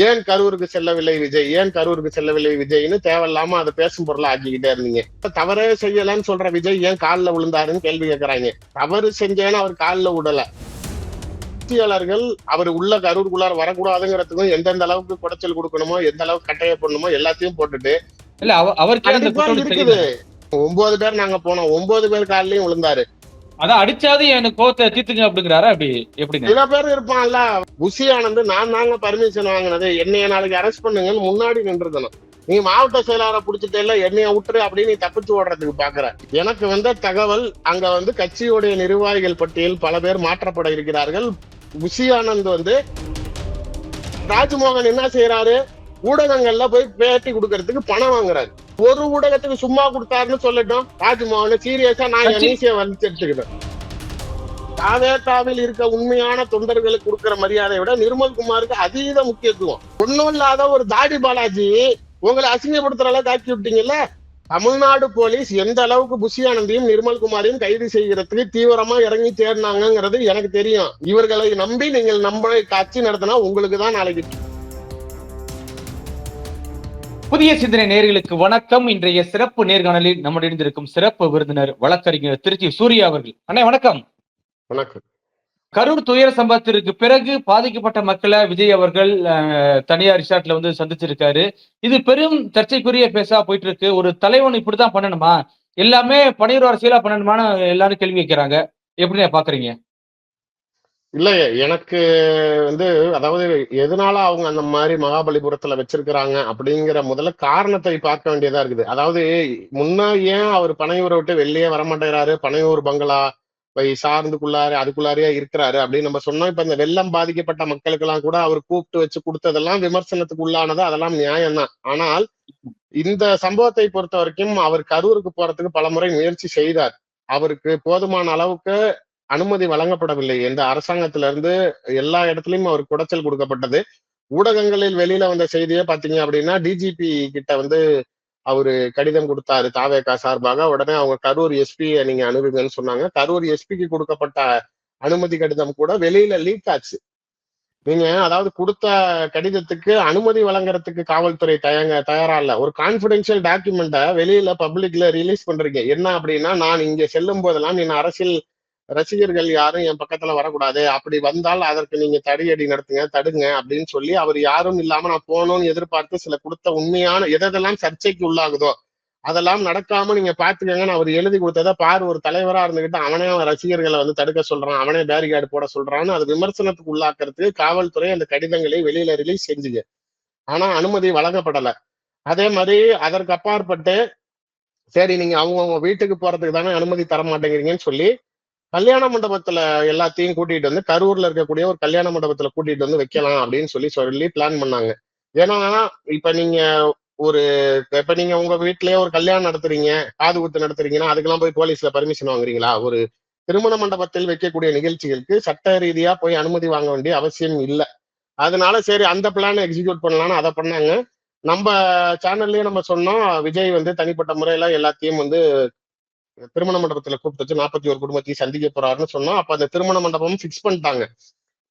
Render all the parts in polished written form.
ஏன் கரூருக்கு செல்லவில்லை விஜய், ஏன் கரூருக்கு செல்லவில்லை விஜய்னு தேவையில்லாம அதை பேசும் பொருளா ஆக்கிக்கிட்டே இருந்தீங்க. தவறே செய்யலன்னு சொல்ற விஜய் ஏன் காலில் விழுந்தாருன்னு கேள்வி கேட்கறாங்க. தவறு செஞ்சேன்னு அவர் காலில் விடல. ஆட்சியாளர்கள் அவர் உள்ள கரூருக்குள்ளார வரக்கூடாதுங்கிறதுக்கும் எந்தெந்த அளவுக்கு குடைச்சல் கொடுக்கணுமோ, எந்த அளவுக்கு கட்டைய பண்ணணுமோ எல்லாத்தையும் போட்டுட்டு இல்ல அவருக்கே அந்த குற்றம் இருக்குது. 9 பேர் நாங்க போனோம், 9 பேர் காலிலையும் விழுந்தாரு. அதான் அடிச்சாது எனக்கு கோவத்தை தீர்த்துங்க அப்படிங்கிறாரு. அப்படி எப்படிங்க? சில பேர் இருப்பான்ல, புஷி ஆனந்த் நான் தாங்க பர்மிஷன் வாங்கினது, என்னைய நாளைக்கு அரெஸ்ட் பண்ணுங்கன்னு முன்னாடி நின்றுக்கணும். நீ மாவட்ட செயலாளரை புடிச்சிட்டு இல்ல என்னைய விட்டுரு அப்படின்னு நீ தப்பிச்சு ஓடுறதுக்கு பாக்குற. எனக்கு வந்த தகவல் அங்க கட்சியுடைய நிர்வாகிகள் பட்டியல் பல பேர் மாற்றப்பட இருக்கிறார்கள். புஷி ஆனந்த் ராஜ்மோகன் என்ன செய்யறாரு, ஊடகங்கள்ல போய் பேட்டி கொடுக்கறதுக்கு பணம் வாங்குறாரு. ஒரு ஊடகத்துக்கு சும்மா கொடுத்தாருன்னு சொல்லட்டும், ராஜ்மோகன் சீரியஸா நான் என் மீசையை வந்து எடுத்துக்கிட்டேன். தாவேகாவில் இருக்க உண்மையான தொண்டர்களுக்கு கொடுக்கிற மரியாதையை விட நிர்மல்குமாருக்கு அதீத முக்கியத்துவம். ஒண்ணும் இல்லாத ஒரு தாடி பாலாஜி உங்களை அசிங்கப்படுத்துற அளவுக்கு ஆக்கி விட்டீங்கல்ல. தமிழ்நாடு போலீஸ் எந்த அளவுக்கு புஷி ஆனந்தையும் நிர்மல்குமாரையும் கைது செய்யறதுக்கு தீவிரமா இறங்கி தேடினாங்கிறது எனக்கு தெரியும். இவர்களை நம்பி நீங்கள் நம்மளை கட்சி நடத்தினா உங்களுக்கு தான் நாளைக்கு. புதிய சிந்தனை நேயர்களுக்கு வணக்கம். இன்றைய சிறப்பு நேர்காணலில் நம்முடைய இருந்திருக்கும் சிறப்பு விருந்தினர் வழக்கறிஞர் திருச்சி சூர்யா அவர்கள். அண்ணே வணக்கம். வணக்கம். கரூர் துயர சம்பவத்திற்கு பிறகு பாதிக்கப்பட்ட மக்களை விஜய் அவர்கள் தனியார் ரிசார்ட்ல சந்திச்சிருக்காரு. இது பெரும் சர்ச்சைக்குரிய பேசா போயிட்டு இருக்கு. ஒரு தலைவன் இப்படிதான் பண்ணணுமா, எல்லாமே பனையூர் அரசியலா பண்ணணுமான்னு எல்லாரும் கேள்வி வைக்கிறாங்க. எப்படின்னு பாக்குறீங்க? இல்ல எனக்கு அதாவது எதனால அவங்க அந்த மாதிரி மகாபலிபுரத்துல வச்சிருக்கிறாங்க அப்படிங்கிற முதல்ல காரணத்தை பார்க்க வேண்டியதா இருக்குது. அதாவது முன்ன ஏன் அவர் பனையூரை விட்டு வெளியே வரமாட்டேறாரு, பனையூர் பங்களா சார்ந்துக்குள்ளாரு அதுக்குள்ளாரியா இருக்கிறாரு அப்படின்னு நம்ம சொன்னோம். இப்ப இந்த வெள்ளம் பாதிக்கப்பட்ட மக்களுக்கு எல்லாம் கூட அவர் கூப்பிட்டு வச்சு கொடுத்ததெல்லாம் விமர்சனத்துக்கு உள்ளானது, அதெல்லாம் நியாயம்தான். ஆனால் இந்த சம்பவத்தை பொறுத்த வரைக்கும் அவர் கரூருக்கு போறதுக்கு பலமுறை முயற்சி செய்தார். அவருக்கு போதுமான அளவுக்கு அனுமதி வழங்கப்படவில்லை. எந்த அரசாங்கத்திலிருந்து எல்லா இடத்துலயும் அவருக்கு குடைச்சல் கொடுக்கப்பட்டது. ஊடகங்களில் வெளியில வந்த செய்தியே பாத்தீங்க அப்படின்னா, டிஜிபி கிட்ட அவரு கடிதம் கொடுத்தாரு தாவேகா சார்பாக. உடனே அவங்க கரூர் எஸ்பியை நீங்க அணுகுங்கன்னு சொன்னாங்க. கரூர் எஸ்பிக்கு கொடுக்கப்பட்ட அனுமதி கடிதம் கூட வெளியில லீக் ஆச்சு. நீங்க அதாவது கொடுத்த கடிதத்துக்கு அனுமதி வழங்குறதுக்கு காவல்துறை தயாரா இல்ல. ஒரு கான்பிடென்சியல் டாக்குமெண்ட்டை வெளியில பப்ளிக்ல ரிலீஸ் பண்றீங்க. என்ன அப்படின்னா, நான் இங்க செல்லும் போதெல்லாம் நீங்க அரசியல் ரசிகர்கள் யாரும் என் பக்கத்துல வரக்கூடாது, அப்படி வந்தால் அதற்கு நீங்க தடியடி நடத்துங்க, தடுங்க அப்படின்னு சொல்லி அவர் யாரும் இல்லாம நான் போகணும்னு எதிர்பார்த்து சில கொடுத்த உண்மையான எதெல்லாம் சர்ச்சைக்கு உள்ளாகுதோ அதெல்லாம் நடக்காம நீங்க பாத்துக்கங்கன்னு அவர் எழுதி கொடுத்ததை பாரு. ஒரு தலைவரா இருந்துகிட்டு அவனே அவன் ரசிகர்களை தடுக்க சொல்றான், அவனே பேரிகார்டு போட சொல்றான்னு அது விமர்சனத்துக்கு உள்ளாக்குறதுக்கு காவல்துறை அந்த கடிதங்களை வெளியில ரிலீஸ் செஞ்சுங்க. ஆனா அனுமதி வழங்கப்படல. அதே மாதிரி அதற்கு அப்பாற்பட்டு சரி நீங்க அவங்கவுங்க வீட்டுக்கு போறதுக்கு தானே அனுமதி தர மாட்டேங்கிறீங்கன்னு சொல்லி கல்யாண மண்டபத்துல எல்லாத்தையும் கூட்டிட்டு கரூர்ல இருக்கக்கூடிய ஒரு கல்யாண மண்டபத்துல கூட்டிட்டு வைக்கலாம் அப்படின்னு சொல்லி பிளான் பண்ணாங்க. ஏன்னா இப்ப நீங்க உங்க வீட்லயே ஒரு கல்யாணம் நடத்துறீங்க, காது குத்து நடத்துறீங்கன்னா அதுக்கெல்லாம் போய் போலீஸ்ல பர்மிஷன் வாங்குறீங்களா? ஒரு திருமண மண்டபத்தில் வைக்கக்கூடிய நிகழ்ச்சிகளுக்கு சட்ட ரீதியா போய் அனுமதி வாங்க வேண்டிய அவசியம் இல்லை. அதனால சரி அந்த பிளான் எக்ஸிக்யூட் பண்ணலாம்னு அதை பண்ணாங்க. நம்ம சேனல்லயே நம்ம சொன்னோம், விஜய் தனிப்பட்ட முறையில எல்லாத்தையும் திருமண மண்டபத்துல கூப்பிட்டு வச்சு 41 குடும்பத்தையும் சந்திக்க போறாருன்னு சொன்னோம். அப்ப அந்த திருமண மண்டபமும் பிக்ஸ் பண்ணிட்டாங்க,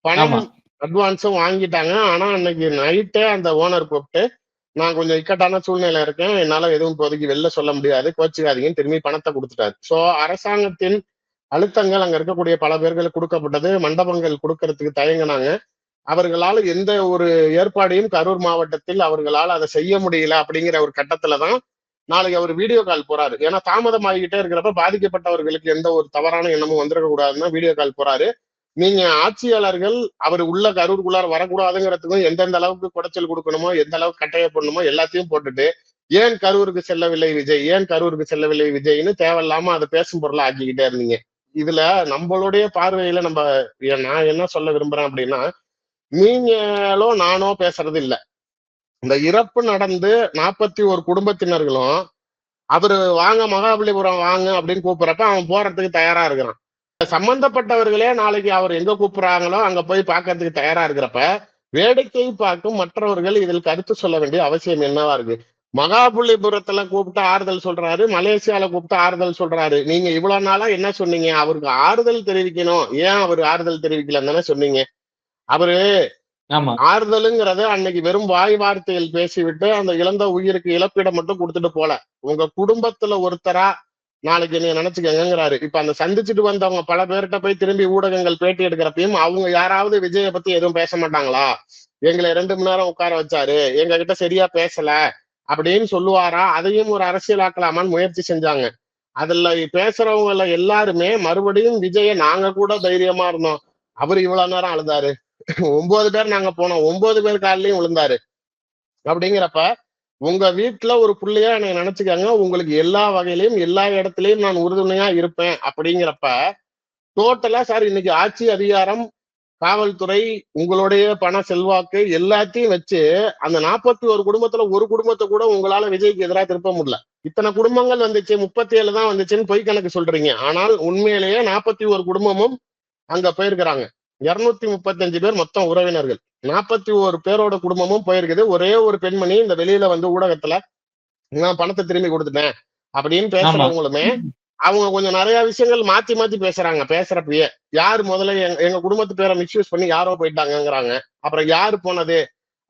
பணம் அட்வான்ஸும் வாங்கிட்டாங்க. ஆனா அன்னைக்கு நைட்டே அந்த ஓனர் கூப்பிட்டு நான் கொஞ்சம் இக்கட்டான சூழ்நிலை இருக்கேன், என்னால எதுவும் இப்போதைக்கு வெளில சொல்ல முடியாது, கோச்சிக்காதீங்கன்னு திரும்பி பணத்தை கொடுத்துட்டாரு. சோ அரசாங்கத்தின் அழுத்தங்கள் அங்க இருக்கக்கூடிய பல பேர்களுக்கு கொடுக்கப்பட்டது. மண்டபங்கள் கொடுக்கறதுக்கு தயங்கினாங்க. அவர்களால் எந்த ஒரு ஏற்பாடையும் கரூர் மாவட்டத்தில் அவர்களால் அதை செய்ய முடியல. அப்படிங்கிற ஒரு கட்டத்துலதான் நாளைக்கு அவர் வீடியோ கால் போறாரு. ஏன்னா தாமதம் ஆகிக்கிட்டே இருக்கிறப்ப பாதிக்கப்பட்டவர்களுக்கு எந்த ஒரு தவறான எண்ணமும் வந்துடக்க கூடாதுன்னா வீடியோ கால் போறாரு. நீங்க ஆட்சியாளர்கள் அவர் உள்ள கரூருக்குள்ளார வரக்கூடாதுங்கிறதுக்கும் எந்தெந்த அளவுக்கு குடைச்சல் கொடுக்கணுமோ, எந்த அளவுக்கு கட்டைய பண்ணணுமோ எல்லாத்தையும் போட்டுட்டு ஏன் கரூருக்கு செல்லவில்லை விஜய், ஏன் கரூருக்கு செல்லவில்லை விஜய்னு தேவையில்லாம அதை பேசும் பொருளா ஆக்கிக்கிட்டே இருந்தீங்க. இதுல நம்மளுடைய பார்வையில நான் என்ன சொல்ல விரும்புறேன் அப்படின்னா, நீங்களோ நானோ பேசுறது இல்ல. இந்த இறப்பு நடந்து 41 குடும்பத்தினர்களும் அவரு வாங்க மகாபலிபுரம் வாங்க அப்படின்னு கூப்பிடுறப்ப அவன் போறதுக்கு தயாரா இருக்கிறான். சம்பந்தப்பட்டவர்களே நாளைக்கு அவர் எங்க கூப்பிடுறாங்களோ அங்க போய் பார்க்கறதுக்கு தயாரா இருக்கிறப்ப வேடிக்கை பார்க்கும் மற்றவர்கள் இதில் கருத்து சொல்ல வேண்டிய அவசியம் என்னவா இருக்கு? மகாபலிபுரத்துல கூப்பிட்டு ஆறுதல் சொல்றாரு, மலேசியால கூப்பிட்டு ஆறுதல் சொல்றாரு. நீங்க இவ்வளவு நாளா என்ன சொன்னீங்க? அவருக்கு ஆறுதல் தெரிவிக்கணும், ஏன் அவர் ஆறுதல் தெரிவிக்கலன்னு தானே சொன்னீங்க. அவரு ஆமா. ஆறுதலுங்கிறது அன்னைக்கு வெறும் வாய் வார்த்தையில் பேசிவிட்டு அந்த இழந்த உயிருக்கு இழப்பீடை மட்டும் கொடுத்துட்டு போல. உங்க குடும்பத்துல ஒருத்தரா நாளைக்கு என்னைய நினைச்சுக்கங்கங்கிறாரு. இப்ப அந்த சந்திச்சுட்டு வந்தவங்க பல பேர்கிட்ட போய் திரும்பி ஊடகங்கள் பேட்டி எடுக்கிறப்பயும் அவங்க யாராவது விஜய பத்தி எதுவும் பேச மாட்டாங்களா? எங்களை 2 மணி நேரம் உட்கார வச்சாரு, எங்க கிட்ட சரியா பேசல அப்படின்னு சொல்லுவாரா? அதையும் ஒரு அரசியலாக்கலாமான்னு முயற்சி செஞ்சாங்க. அதுல பேசுறவங்கல எல்லாருமே மறுபடியும் விஜய நாங்க கூட தைரியமா இருந்தோம். அவரு இவ்வளவு நேரம் அழுதாரு. 9 பேர் நாங்க போனோம். 9 பேர் கால்லயும் விழுந்தாரு. அப்படிங்கிறப்ப, உங்க வீட்ல ஒரு புள்ளையா என்னைய நெனச்சுக்கங்க. உங்களுக்கு எல்லா வகையிலயும், எல்லா இடத்திலயும் நான் உறுதுணையா இருப்பேன். அப்படிங்கிறப்ப, டோட்டலா சார் இன்னைக்கு ஆட்சி அதிகாரம், காவல்துறை, உங்களுடைய பண செல்வாக்கு எல்லாத்தையும் வச்சு, அந்த 41 குடும்பத்துல ஒரு குடும்பத்த கூட உங்களால விஜய்க்கு எதிரா திருப்ப முடியல. இத்தன குடும்பங்கள் வந்துச்சு, 37 தான் வந்துச்சுன்னு பொய் கணக்கு சொல்றீங்க. ஆனால் உண்மையிலேயே 41 குடும்பமும் அங்க போயிருக்கிறாங்க. 235 பேர் மொத்தம் உறவினர்கள். 41 பேரோட குடும்பமும் போயிருக்குது. ஒரே ஒரு பெண்மணி இந்த வெளியில வந்து ஊடகத்துல, "நான் பணத்த திரும்பி குடுத்துட்டேன்" அப்படின்னு ஆமா. பேசுறவங்களுமே, அவங்க கொஞ்சம் நெறைய விஷயங்கள் மாத்தி மாத்தி பேசுறாங்க பேசுறப்பயே. யார் முதல்ல எங்க குடும்பத்து பேர மிஸ்யூஸ் பண்ணி யாரோ போயிட்டாங்கங்கிறாங்க. அப்புறம் யாரு போனது?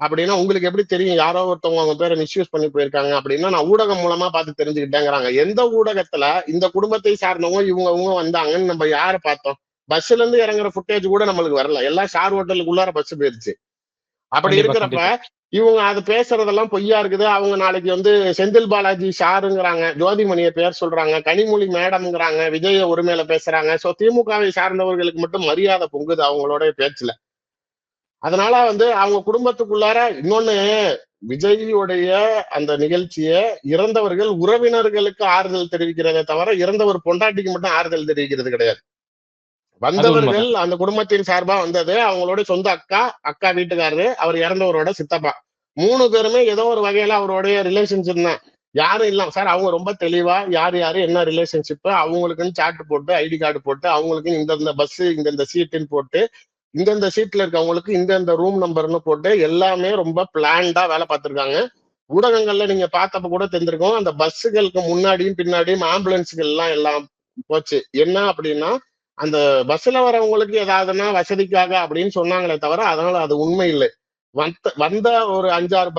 அப்படின்னா, "உங்களுக்கு எப்படி தெரியும் யாரோ ஒருத்தவங்க அவங்க பேர மிஸ்யூஸ் பண்ணி போயிருக்காங்க?" அப்படின்னா, "நான் ஊடகம் மூலமா பார்த்து தெரிஞ்சுக்கிட்டேங்கிறாங்க." எந்த ஊடகத்துல இந்த குடும்பத்தை சார்ந்தவங்க இவங்க வந்தாங்கன்னு நம்ம யார பார்த்தோம்? பஸ்ல இருந்து இறங்குற ஃபுட்டேஜ் கூட நம்மளுக்கு வரல. எல்லாம் ஷார் ஹோட்டலுக்குள்ளார பஸ் போயிருச்சு. அப்படி கண்டிப்பா, இருக்கிறப்ப, கண்டிப்பா. இவங்க அது பேசுறதெல்லாம் பொய்யா இருக்குது. அவங்க நாளைக்கு வந்து செந்தில் பாலாஜி ஷாருங்கிறாங்க, ஜோதிமணிய பேர் சொல்றாங்க, கனிமொழி மேடம்ங்கிறாங்க, விஜய ஒருமையில பேசுறாங்க. சோ திமுகவை சார்ந்தவர்களுக்கு மட்டும் மரியாதை பொங்குது அவங்களுடைய பேச்சுல. அதனால வந்து அவங்க குடும்பத்துக்குள்ளார இன்னொன்னு விஜய்யுடைய அந்த நிகழ்ச்சிய இறந்தவர்கள் உறவினர்களுக்கு ஆறுதல் தெரிவிக்கிறதே தவிர, இறந்தவர் பொண்டாட்டிக்கு மட்டும் ஆறுதல் தெரிவிக்கிறது கிடையாது. அது வந்தவர்கள் உண்மதான். அந்த குடும்பத்தின் சார்பா வந்தது அவங்களோட சொந்த அக்கா, அக்கா வீட்டுக்காரரு, அவர் இறந்தவரோட சித்தப்பா. 3 பேருமே ஏதோ ஒரு வகையில அவருடைய ரிலேஷன்ஷிப் தான். யாரும் இல்ல சார் அவங்க ரொம்ப தெளிவா யார் யாரு என்ன ரிலேஷன்ஷிப் அவங்களுக்குன்னு சார்ட் போட்டு, ஐடி கார்டு போட்டு, அவங்களுக்கு இந்தந்த பஸ், இந்தந்த சீட்டுன்னு போட்டு, இந்தந்த சீட்ல இருக்கவங்களுக்கு இந்தந்த ரூம் நம்பர்ன்னு போட்டு எல்லாமே ரொம்ப பிளான்டா வேலை பார்த்திருக்காங்க. ஊடகங்கள்ல நீங்க பார்த்தப்ப கூட தெரிஞ்சிருக்கும். அந்த பஸ்ஸுகளுக்கு முன்னாடியும், பின்னாடியும் ஆம்புலன்ஸ்கள் எல்லாம் போச்சு. என்ன அப்படின்னா, அந்த பஸ்ல வரவங்களுக்கு ஏதாவதுன்னா வசதிக்காக அப்படின்னு சொன்னாங்களே தவிர, அதனால அது உண்மை இல்லை. வந்த ஒரு 5, 6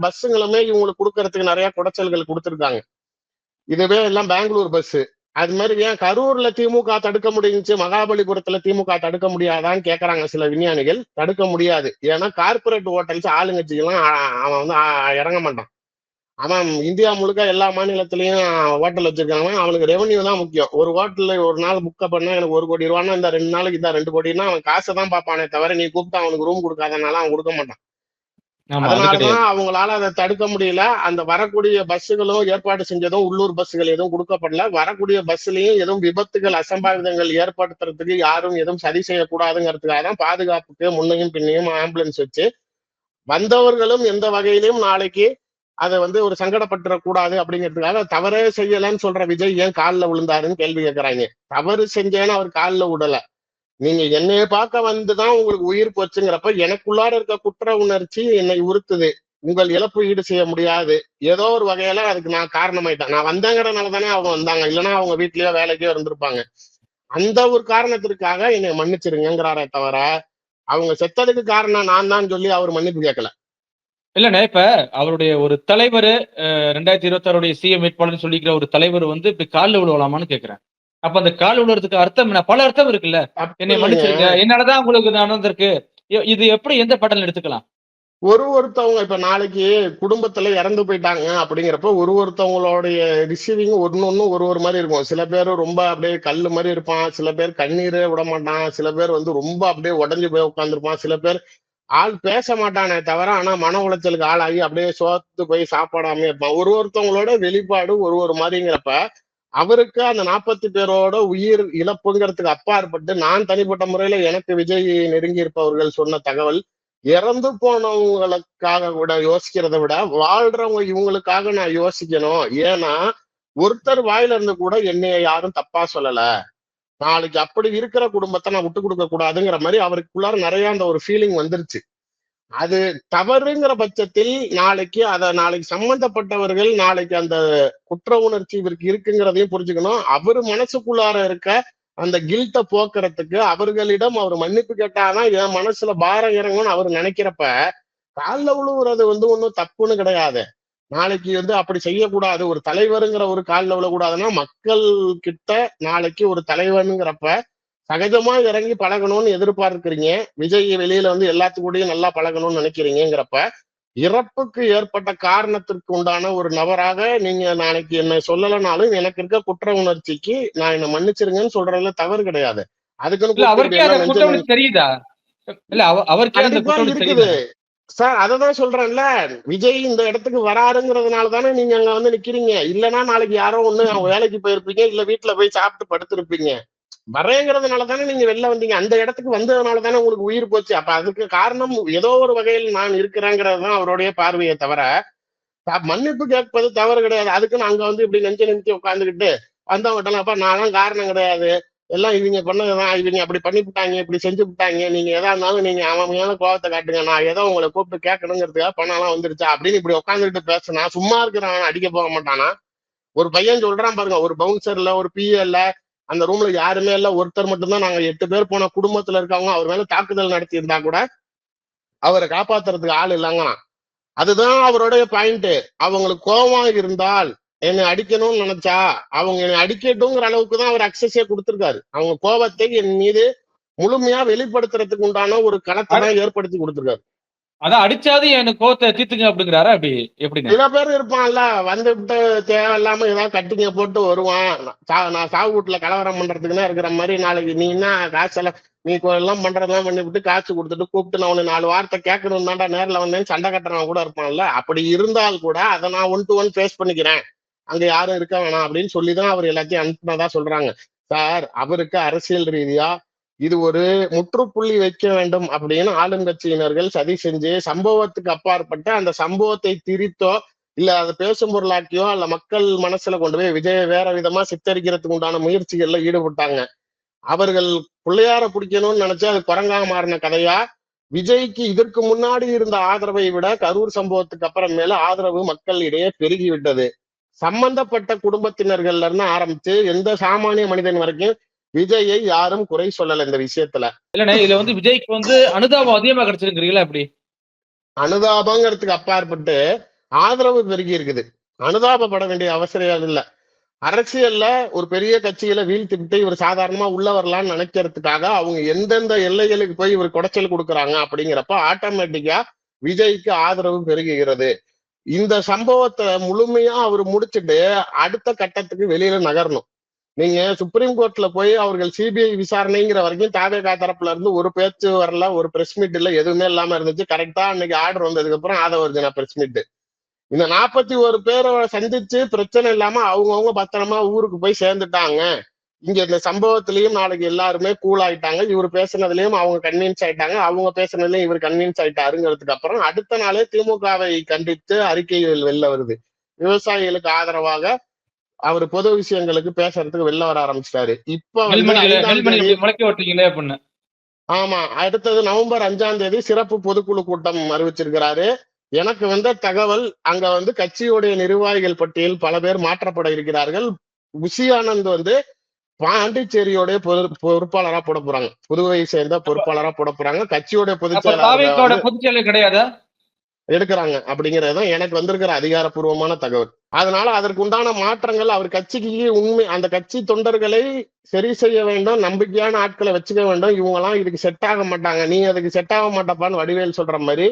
பஸ்ஸுங்களுமே இவங்களுக்கு குடுக்கறதுக்கு நெறைய குடைச்சல்கள் குடுத்திருக்காங்க. இதுவே எல்லாம் பெங்களூர் பஸ். அது மாரி ஏன் கரூர்ல திமுக தடுக்க முடிஞ்சுச்சு, மகாபலிபுரத்துல திமுக தடுக்க முடியாதான்னு கேட்கறாங்க சில விஞ்ஞானிகள். தடுக்க முடியாது. ஏன்னா கார்ப்பரேட் ஹோட்டல்ஸ் ஆளுங்கட்சிக்கெல்லாம் அவன் வந்து இறங்க மாட்டான். அவன் இந்தியா முழுக்க எல்லா மாநிலத்திலயும் ஹோட்டல் வச்சிருக்காங்க. அவனுக்கு ரெவென்யூ தான் முக்கியம். ஒரு ஹோட்டல்ல ஒரு நாள் புக்க பண்ணா எனக்கு 1,00,00,000 இந்த 2 நாளைக்கு இந்த 2,00,00,000 அவன் காசை தான் பார்ப்பானே தவிர, நீ கூப்பிட்டு அவனுக்கு ரூம் குடுக்காதனால அவன் குடுக்க மாட்டான். ஆமா. அது அதனாலதான் கிடையாது. அவங்களால அதை தடுக்க முடியல. அந்த வரக்கூடிய பஸ்ஸுகளும் ஏற்பாடு செஞ்சதும் உள்ளூர் பஸ்ஸுகள் எதுவும் குடுக்கப்படல. வரக்கூடிய பஸ்லயும் எதுவும் விபத்துகள், அசம்பாவிதங்கள் ஏற்படுத்துறதுக்கு யாரும் எதுவும் சதி செய்யக்கூடாதுங்கிறதுக்காக தான் பாதுகாப்புக்கு முன்னையும் பின்னையும் ஆம்புலன்ஸ் வச்சு வந்தவர்களும் எந்த வகையிலும் நாளைக்கு அத வந்து ஒரு சங்கடப்பட்டுறக் கூடாது அப்படிங்கிறதுக்காக தவறே செய்யலன்னு சொல்ற விஜய் ஏன் கால்ல விழுந்தாருன்னு கேள்வி கேட்கறாங்க. தவறு செஞ்சேன்னு அவர் கால்ல விடல. நீங்க என்னைய பார்க்க வந்துதான் உங்களுக்கு உயிர் போச்சுங்கிறப்ப எனக்குள்ளார இருக்க குற்ற உணர்ச்சி என்னை உறுத்துது. உங்கள் இழப்பு ஈடு செய்ய முடியாது. ஏதோ ஒரு வகையில அதுக்கு நான் காரணமாயிட்டேன். நான் வந்தேங்கிறதுனால தானே அவங்க வந்தாங்க. இல்லைன்னா அவங்க வீட்லயோ வேலைக்கோ இருந்திருப்பாங்க. அந்த ஒரு காரணத்திற்காக என்னை மன்னிச்சிருங்கிறாரே தவிர, அவங்க செத்ததுக்கு காரணம் நான் தான் சொல்லி அவர் மன்னிப்பு கேட்கல. இல்லண்ணே, இப்ப அவருடைய ஒரு தலைவரு 2026 சிஎம் வேட்பாளர்ன்னு சொல்லிக்கிற ஒரு தலைவர் வந்து இப்படி கால்ல விழுவலாமான்னு கேட்கிறேன். அப்ப அந்த கால் விழுறதுக்கு அர்த்தம் என்ன? பல அர்த்தம் இருக்குல்ல. தப்பு என்னைய இல்லைங்க. மன்னிச்சிருங்க. என்னால தான் உங்களுக்கு இது நடந்திருக்கு. இது எப்படி எந்த பாட்டல்ல எடுத்துக்கலாம்? ஒருத்தவங்க இப்ப நாளைக்கு குடும்பத்துல இறந்து போயிட்டாங்க அப்படிங்கிறப்ப ஒருத்தவங்களுடைய ரிசீவிங் ஒண்ணு ஒரு மாதிரி இருக்கும். சில பேர் ரொம்ப அப்படியே கல்லு மாதிரி இருப்பான், சில பேர் கண்ணீரே விட மாட்டான், சில பேர் வந்து ரொம்ப அப்படியே உடைஞ்சு போய் உட்கார்ந்துருப்பான், சில பேர் ஆள் பேச மாட்டானே தவிர ஆனா மன உளைச்சலுக்கு ஆளாகி அப்படியே சோர்த்து போய் சாப்பாடாம இருப்பான். ஒருத்தவங்களோட வெளிப்பாடு ஒரு மாதிரிங்கிறப்ப அவருக்கு அந்த 40 பேரோட உயிர் இழப்புங்கிறதுக்கு அப்பாற்பட்டு நான் தனிப்பட்ட முறையில எனக்கு விஜய் நெருங்கி இருப்பவர்கள் சொன்ன தகவல் இறந்து போனவங்களுக்காக கூட யோசிக்கிறதை விட வாழ்றவங்க இவங்களுக்காக நான் யோசிக்கணும். ஏன்னா ஒருத்தர் வாயில இருந்து கூட என்னைய யாரும் தப்பா சொல்லல. நாளைக்கு அப்படி இருக்கிற குடும்பத்தை நான் விட்டு கொடுக்க கூடாதுங்கிற மாதிரி அவருக்குள்ளார நிறைய அந்த ஒரு ஃபீலிங் வந்துருச்சு. அது தவறுங்கிற பட்சத்தில் நாளைக்கு சம்பந்தப்பட்டவர்கள் நாளைக்கு அந்த குற்ற உணர்ச்சி இவருக்கு இருக்குங்கிறதையும் புரிஞ்சுக்கணும். அவரு மனசுக்குள்ளார இருக்க அந்த கில்ட்ட போக்குறதுக்கு அவர்களிடம் அவர் மன்னிப்பு கேட்டாதான் என் மனசுல பாரம் இறங்கும்னு அவர் நினைக்கிறப்ப கால்ல விழுவுறது ஒண்ணும் தப்புன்னு கிடையாது. நாளைக்கு அப்படி செய்யக்கூடாது. ஒரு தலைவருங்கிற ஒரு கால்ல விழக்கூடாதுன்னா, மக்கள் கிட்ட நாளைக்கு ஒரு தலைவனுங்கிறப்ப சகஜமா இறங்கி பழகணும்னு எதிர்பார்க்கிறீங்க. விஜய் வெளியில எல்லாத்து கூடயும் நல்லா பழகணும்னு நினைக்கிறீங்கிறப்ப, இறப்புக்கு ஏற்பட்ட காரணத்திற்கு உண்டான ஒரு நபராக நீங்க நாளைக்கு என்ன சொல்லலைனாலும், எனக்கு இருக்க குற்ற உணர்ச்சிக்கு நான் என்ன மன்னிச்சிருங்கன்னு சொல்றதுல தவறு கிடையாது. அதுக்குன்னு இல்ல கூப்பிட்டு இப்படி அவருக்கே அந்த எல்லாம் குற்ற உணர்ச்சி தெரியுதா? இல்ல அவருக்கே அந்த கண்டிப்பா குற்ற உணர்ச்சி இருக்குது. தெரியுதா? சார் அததான் சொல்றேன்ல. விஜய் இந்த இடத்துக்கு வராருங்கிறதுனால தானே நீங்க அங்க நிக்கிறீங்க. இல்லன்னா நாளைக்கு யாரோ அவங்க வேலைக்கு போயிருப்பீங்க, இல்ல வீட்டுல போய் சாப்பிட்டு படுத்திருப்பீங்க. வரேங்கிறதுனால தானே நீங்க வெளில வந்தீங்க. அந்த இடத்துக்கு வந்ததுனால தானே உங்களுக்கு உயிர் போச்சு. அப்ப அதுக்கு காரணம் ஏதோ ஒரு வகையில் நான் இருக்கிறேங்கிறது தான் அவருடைய பார்வையே தவிர, மன்னிப்பு கேட்பது தவறு கிடையாது. அதுக்குன்னு அங்க இப்படி நெஞ்ச நிமித்தி உட்கார்ந்துகிட்டு வந்தவங்கட்டலாம், அப்ப நான் காரணம் கிடையாது. எல்லாம் இவங்க பண்ணதுதான். இவங்க அப்படி பண்ணிவிட்டாங்க, இப்படி செஞ்சு விட்டாங்க. நீங்க எதா இருந்தாலும் நீங்க அவன் மேல கோவத்தை காட்டுங்க. நான் ஏதோ உங்களை கூப்பிட்டு கேட்கணுங்கிறதுக்காக பணம் எல்லாம் வந்துருச்சா அப்படின்னு இப்படி உட்காந்துக்கிட்டு பேசினா சும்மா இருக்கிறவன் அடிக்க போக மாட்டானா? ஒரு பையன் சொல்றான் பாருங்க, ஒரு பவுன்சர்ல ஒரு பிஏல அந்த ரூம்ல யாருமே இல்ல, ஒருத்தர் மட்டும்தான், நாங்க 8 பேர் போன குடும்பத்துல இருக்கவங்க அவர் மேல தாக்குதல் நடத்தி இருந்தா கூட அவரை காப்பாத்துறதுக்கு ஆள் இல்லைங்களாம். அதுதான் அவருடைய பாயிண்ட். அவங்களுக்கு கோபம் இருந்தால் என்னை அடிக்கணும்னு நினைச்சா அவங்க என்னை அடிக்கட்டும்ங்கிற அளவுக்கு தான் அவர் அக்சஸே கொடுத்திருக்காரு. அவங்க கோபத்தை என் மீது முழுமையா வெளிப்படுத்துறதுக்கு உண்டான ஒரு களத்தை தான் ஏற்படுத்தி கொடுத்திருக்காரு. அதான் அடிச்சாவது எனக்கு கோவத்தை தீர்த்துங்க அப்படிங்கிறாரா? அப்படி எப்படிங்க? சில பேர் இருப்பான்ல, வந்துட்டு தேவையில்லாம ஏதாவது கட்டிங்க போட்டு வருவான். நான் சாவு வீட்டுல கலவரம் பண்றதுக்குன்னா இருக்கிற மாதிரி, நாளைக்கு நீ என்ன காசெல்லாம் நீ எல்லாம் பண்றதெல்லாம் பண்ணிவிட்டு காசு கொடுத்துட்டு கூப்பிட்டு நான் உன்னை 4 வார்த்தை கேட்கணும் தான்டா நேர்ல வந்தேன்னு சண்டை கட்டுறவன் கூட இருப்பான்ல. அப்படி இருந்தால் கூட அதை நான் 1 to 1 ஃபேஸ் பண்ணிக்கிறேன், அங்க யாரும் இருக்க வேணாம் அப்படின்னு சொல்லிதான் அவர் எல்லாத்தையும் அனுப்பினதா சொல்றாங்க. சார், அவருக்கு அரசியல் ரீதியா இது ஒரு முற்றுப்புள்ளி வைக்க வேண்டும் அப்படின்னு ஆளுங்கட்சியினர்கள் சதி செஞ்சு சம்பவத்துக்கு அப்பாற்பட்டு அந்த சம்பவத்தை திரித்தோ இல்ல அதை பேசும் பொருளாக்கியோ இல்ல மக்கள் மனசுல கொண்டு போய் விஜய வேற விதமா சித்தரிக்கிறதுக்கு உண்டான முயற்சிகள்ல ஈடுபட்டாங்க. அவர்கள் பிள்ளையார பிடிக்கணும்னு நினைச்சு அது குரங்கா மாறின கதையா? விஜய்க்கு இதற்கு முன்னாடி இருந்த ஆதரவை விட கரூர் சம்பவத்துக்கு அப்புறம் மேல ஆதரவு மக்களிடையே பெருகி விட்டது. சம்பந்தப்பட்ட குடும்பத்தினர்கள்ல இருந்து ஆரம்பிச்சு எந்த சாமானிய மனிதன் வரைக்கும் விஜயை யாரும் குறை சொல்லல இந்த விஷயத்துல. இல்லண்ணே, இதுல விஜய்க்கு அனுதாபம் அதிகமா கிடைச்சிருக்கிறீங்களா? அப்படி அனுதாபங்கிறதுக்கு அப்பாற்பட்டு ஆதரவு பெருகி இருக்குது. அனுதாபப்பட வேண்டிய அவசியம் இல்ல. அரசியல்ல ஒரு பெரிய கட்சியில வீழ்த்திவிட்டு இவர் சாதாரணமா உள்ள வரலாம்னு நினைக்கிறதுக்காக அவங்க எந்தெந்த எல்லைகளுக்கு போய் இவர் குடைச்சல் கொடுக்குறாங்க அப்படிங்கிறப்ப ஆட்டோமேட்டிக்கா விஜய்க்கு ஆதரவு பெருகுகிறது. இந்த சம்பவத்தை முழுமையா அவர் முடிச்சுட்டு அடுத்த கட்டத்துக்கு வெளியில நகரணும். நீங்க சுப்ரீம் கோர்ட்ல போய் அவர்கள் சிபிஐ விசாரணைங்கிற வரைக்கும் தாவேகா தரப்புல இருந்து ஒரு பேச்சு வரல, ஒரு பிரஸ் மீட் இல்ல, எதுவுமே இல்லாம இருந்துச்சு. கரெக்டா அன்னைக்கு ஆர்டர் வந்ததுக்கு அப்புறம் ஆதவர்ஜனா பிரஸ் மீட். இந்த 41 பேரை சந்திச்சு பிரச்சனை இல்லாம அவங்கவுங்க பத்திரமா ஊருக்கு போய் சேர்ந்துட்டாங்க. இங்க இந்த சம்பவத்திலயும் நாளைக்கு எல்லாருமே கூல் ஆயிட்டாங்க. இவர் பேசுனதுலயும் அவங்க கன்வின்ஸ் ஆயிட்டாங்க, அவங்க பேசுனதுலயும் இவர் கன்வின்ஸ் ஆயிட்டாருங்கிறதுக்கு அப்புறம் அடுத்த நாளே திமுகவை கண்டித்து அறிக்கைகள் வெளில வருது. விவசாயிகளுக்கு ஆதரவாக அவர் பொது விஷயங்களுக்கு பேசுறதுக்கு வெளில வர ஆரம்பிச்சிட்டாரு. இப்ப 5ஆம் தேதி முளைக்க விட்டீங்களே அப்படின்னு. ஆமா, அடுத்தது நவம்பர் 5ஆம் தேதி சிறப்பு பொதுக்குழு கூட்டம் அறிவிச்சிருக்கிறாரு. எனக்கு வந்த தகவல், அங்க கட்சியுடைய நிர்வாகிகள் பட்டியல் பல பேர் மாற்றப்பட இருக்கிறார்கள். புஷி ஆனந்த் பாண்டிச்சேரியோடைய பொறுப்பாளரா போட போறாங்க. புதுவையை சேர்ந்த பொறுப்பாளரா போட போறாங்க. கட்சியோட பொதுச் செயலாளர் கிடையாது எடுக்கிறாங்க அப்படிங்கறதுதான் எனக்கு வந்திருக்கிற அதிகாரப்பூர்வமான தகவல். அதனால அதற்கு உண்டான மாற்றங்கள் அவர் கட்சிக்கு உண்மை, அந்த கட்சி தொண்டர்களை சரி செய்ய வேண்டும், நம்பிக்கையான ஆட்களை வச்சுக்க வேண்டும். இவங்க எல்லாம் இதுக்கு செட் ஆக மாட்டாங்க, நீ அதுக்கு செட் ஆக மாட்டப்பான்னு வடிவேல் சொல்ற மாதிரி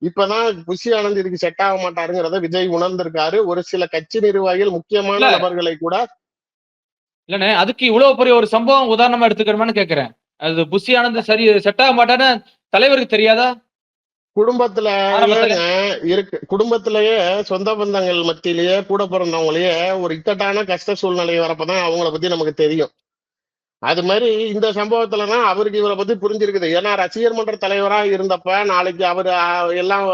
இப்பதான் புஷி ஆனந்த் இதுக்கு செட் ஆக மாட்டாருங்கிறத விஜய் உணர்ந்திருக்காரு. ஒரு சில கட்சி நிர்வாகிகள் முக்கியமான நபர்களை கூட இல்லண்ணே, அதுக்கு இவ்வளவு பெரிய ஒரு சம்பவம் உதாரணமா எடுத்துக்கிறோம்னு கேக்குறேன். அது புஷி ஆனந்த் சரி செட் ஆக மாட்டான்னு தலைவருக்கு தெரியாதா? குடும்பத்திலேயே சொந்த பந்தங்கள் மத்தியிலேயே கூட பிறந்தவங்களையே ஒரு இக்கட்டான கஷ்ட சூழ்நிலை வரப்பதான் அவங்கள பத்தி நமக்கு தெரியும். அது மாதிரி இந்த சம்பவத்துலதான் அவருக்கு இவரை பத்தி புரிஞ்சிருக்குது. ஏன்னா ரசிகர் மன்ற தலைவரா இருந்தப்ப நாளைக்கு அவரு எல்லாம்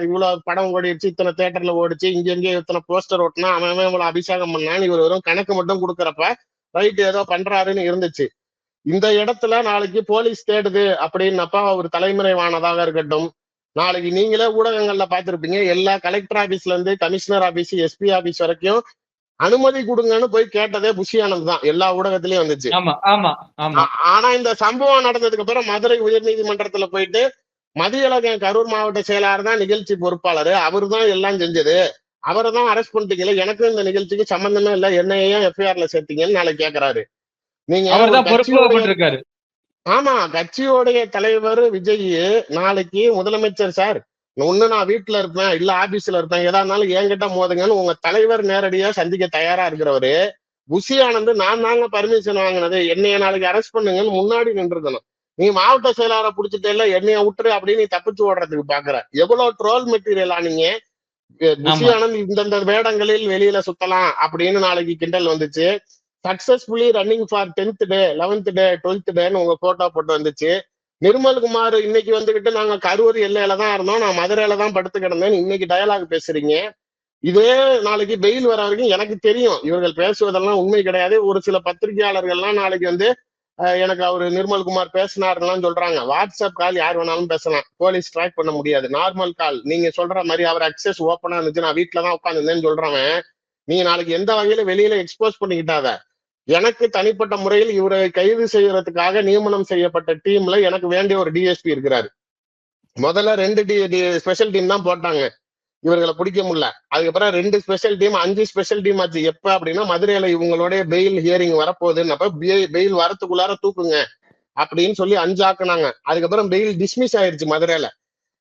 இவ்வளவு படம் ஓடிடுச்சு, இத்தனை தியேட்டர்ல ஓடிச்சு, இங்க இத்தனை போஸ்டர் ஓட்டினா, அவன் இவ்வளவு அபிஷேகம் பண்ணான்னு இவர் வெறும் கணக்கு மட்டும் கொடுக்கறப்ப ரைட் ஏதோ பண்றாருன்னு இருந்துச்சு. இந்த இடத்துல நாளைக்கு போலீஸ் தேடுது அப்படின்னப்ப அவர் தலைமறைவானதாக இருக்கட்டும், நாளைக்கு நீங்களே ஊடகங்கள்ல பார்த்திருப்பீங்க, எல்லா கலெக்டர் ஆபீஸ்ல இருந்து கமிஷனர் ஆபீஸ், எஸ்பி ஆபீஸ் வரைக்கும் அனுமதி கொடுங்கன்னு போய் கேட்டதே புஷி ஆனந்த் தான். எல்லா ஊடகத்திலயும் வந்துச்சு. ஆமா ஆமா ஆமா ஆனா இந்த சம்பவம் நடந்ததுக்கு அப்புறம் மதுரை உயர்நீதிமன்றத்துல போயிட்டு மதியழகன் கரூர் மாவட்ட செயலாளர் தான் நிகழ்ச்சி பொறுப்பாளர், அவரு தான் எல்லாம் செஞ்சது, அவரை தான் அரெஸ்ட் பண்ணிட்டீங்களே, எனக்கும் இந்த நிகழ்ச்சிக்கு சம்பந்தமே இல்ல, என்னையே எஃப்ஐஆர்ல சேர்த்தீங்கன்னு நாளைக்கு கேக்குறாரு. நீங்க அவர் ஒரு தான் பொறுப்பு கட்சியோடைய போட்டிருக்காரு. ஆமா கட்சியோடைய தலைவர் விஜய் நாளைக்கு முதலமைச்சர் சார், ஒண்ணு நான் வீட்டுல இருப்பேன் இல்ல ஆபீஸ்ல இருப்பேன், எதா இருந்தாலும் என்கிட்ட மோதுங்கன்னு உங்க தலைவர் நேரடியா சந்திக்க தயாரா இருக்கிறவரு புஷி ஆனந்த் நான் தாங்க பர்மிஷன் வாங்கினது, என்னைய நாளைக்கு அரெஸ்ட் பண்ணுங்கன்னு முன்னாடி நின்றுக்கணும். நீ மாவட்ட செயலாளரை புடிச்சிட்டு இல்ல என்னைய விட்டுரு அப்படின்னு நீ தப்பிச்சு ஓடுறதுக்கு பாக்குற. எவ்வளவு ட்ரோல் மெட்டீரியலா நீங்க. புஷி ஆமா ஆனந்த் இந்தந்த வேடங்களில் வெளியில சுத்தலாம் அப்படின்னு நாளைக்கு கிண்டல் வந்துச்சு. Successfully running for 10th day 11th day 12th டேன்னு உங்க போட்டோ போட்டு வந்துச்சு. நிர்மல்குமார் இன்னைக்கு வந்துகிட்டு நாங்க கரூர் எல்லையில தான் இருந்தோம், நான் மதுரையில தான் படுத்து கிடந்தேன், இன்னைக்கு டயலாக் பேசுறீங்க. இதே நாளைக்கு பெயில் வர வரைக்கும் எனக்கு தெரியும் இவர்கள் பேசுவதெல்லாம் உண்மை கிடையாது. ஒரு சில பத்திரிகையாளர்கள்லாம் நாளைக்கு வந்து எனக்கு அவரு நிர்மல்குமார் பேசினாருலாம் சொல்றாங்க. வாட்ஸ்அப் கால் யார் வேணாலும் பேசலாம், போலீஸ் ட்ராக் பண்ண முடியாது. நார்மல் கால் நீங்க சொல்ற மாதிரி அவர் அக்சஸ் ஓப்பனா இருந்துச்சு, நான் வீட்டுல தான் உட்காந்துருந்தேன்னு சொல்றவன் நீங்க நாளைக்கு எந்த வகையில வெளியில எக்ஸ்போஸ் பண்ணிக்கிட்டாத. எனக்கு தனிப்பட்ட முறையில் இவரை கைது செய்யறதுக்காக நியமனம் செய்யப்பட்ட டீம்ல எனக்கு வேண்டிய ஒரு டிஎஸ்பி இருக்கிறாரு. முதல்ல 2 ஸ்பெஷல் டீம் தான் போட்டாங்க, இவர்களை பிடிக்க முடியல. அதுக்கப்புறம் 2 ஸ்பெஷல் டீம் 5 ஸ்பெஷல் டீம் ஆச்சு. எப்ப அப்படின்னா மதுரையில இவங்களுடைய பெயில் ஹியரிங் வரப்போகுதுன்னப்ப பெயில் வரத்துக்குள்ளார தூக்குங்க அப்படின்னு சொல்லி 5 ஆக்குனாங்க. அதுக்கப்புறம் பெயில் டிஸ்மிஸ் ஆயிருச்சு மதுரையில.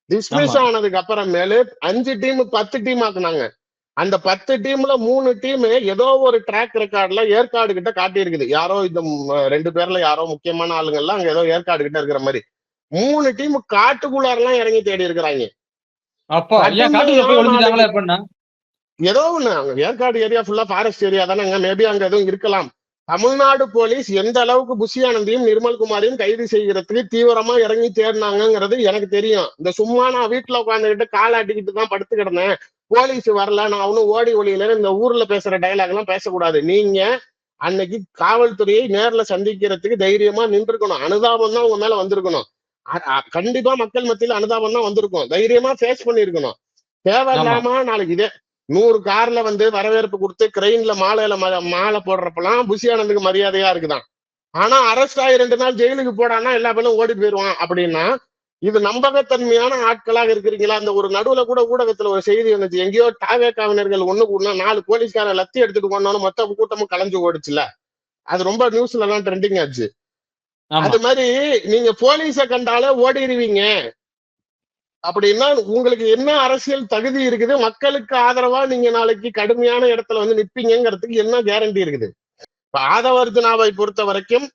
டிஸ்மிஸ் ஆமா ஆனதுக்கு அப்புறமேலு 5 டீம் 10 டீம் ஆக்குனாங்க. அந்த 10 டீம்ல 3 டீம் ஏதோ ஒரு ட்ராக் ரெக்கார்ட்ல ஏற்காடு கிட்ட காட்டியிருக்குது. யாரோ இந்த 2 பேர்ல யாரோ முக்கியமான ஆளுங்கள்லாம் அங்க ஏதோ ஏற்காடு கிட்ட இருக்கிற மாதிரி. 3 டீம் காட்டுக்குள்ளாரெல்லாம் இறங்கி தேடி இருக்கிறாங்க. அப்பா ஏன் காட்டுக்குள்ள போய் ஒளிஞ்சுட்டாங்களா எப்படின்னா? ஏதோ ஒண்ணு அங்க ஏற்காடு ஏரியா ஃபுல்லா ஃபாரஸ்ட் ஏரியா தானே, மேபி அங்க எதுவும் இருக்கலாம். தமிழ்நாடு போலீஸ் எந்த அளவுக்கு புஷி ஆனந்தையும் நிர்மல்குமாரையும் கைது செய்யறதுக்கு தீவிரமா இறங்கி தேடினாங்கிறது எனக்கு தெரியும். இந்த சும்மா நான் வீட்டுல உட்காந்துக்கிட்டு காலாட்டிக்கிட்டு தான் படுத்து கிடந்தேன், போலீஸ் வரல, நான் அவனும் ஓடி ஒளியில இந்த ஊர்ல பேசுற டைலாக் எல்லாம் பேசக்கூடாது. நீங்க அன்னைக்கு காவல்துறையை நேர்ல சந்திக்கிறதுக்கு தைரியமா நின்றுக்கணும். அனுதாபம் தான் உங்க மேல வந்திருக்கணும். கண்டிப்பா மக்கள் மத்தியில அனுதாபம் தான் வந்திருக்கும். தைரியமா ஃபேஸ் பண்ணிருக்கணும். தேவையில்லாம நாளைக்கு இதே 100 கார்ல வந்து வரவேற்பு கொடுத்து கிரெயின்ல மாலை போடுறப்பெல்லாம் புஷி ஆனந்துக்கு மரியாதையா இருக்குதான். ஆனா அரெஸ்ட் ஆகி 2 நாள் ஜெயிலுக்கு போடானா எல்லா பேரும் ஓடி போயிடுவான். அப்படின்னா இது நம்பகத்தன்மையான ஆட்களாக இருக்கிறீங்களா? அந்த ஒரு நடுவுல கூட ஊடகத்துல ஒரு செய்தி வந்துச்சு, எங்கேயோ டாவே காவினர்கள் ஒண்ணு கூடனா 4 போலீஸ்கார லத்தி எடுத்துட்டு கொண்டாலும் மொத்த கூட்டமும் கலைஞ்சு ஓடிச்சுல. அது ரொம்ப நியூஸ்ல எல்லாம் ட்ரெண்டிங் ஆச்சு. அது மாதிரி நீங்க போலீஸ கண்டாலே ஓடிடுவீங்க அப்படின்னா உங்களுக்கு என்ன அரசியல் தகுதி இருக்குது? மக்களுக்கு ஆதரவா நீங்க நாளைக்கு கடுமையான இடத்துல வந்து நிப்பீங்கிறதுக்கு என்ன கேரண்டி இருக்குது? இப்ப ஆதவர்ஜுனாவை பொறுத்த வரைக்கும்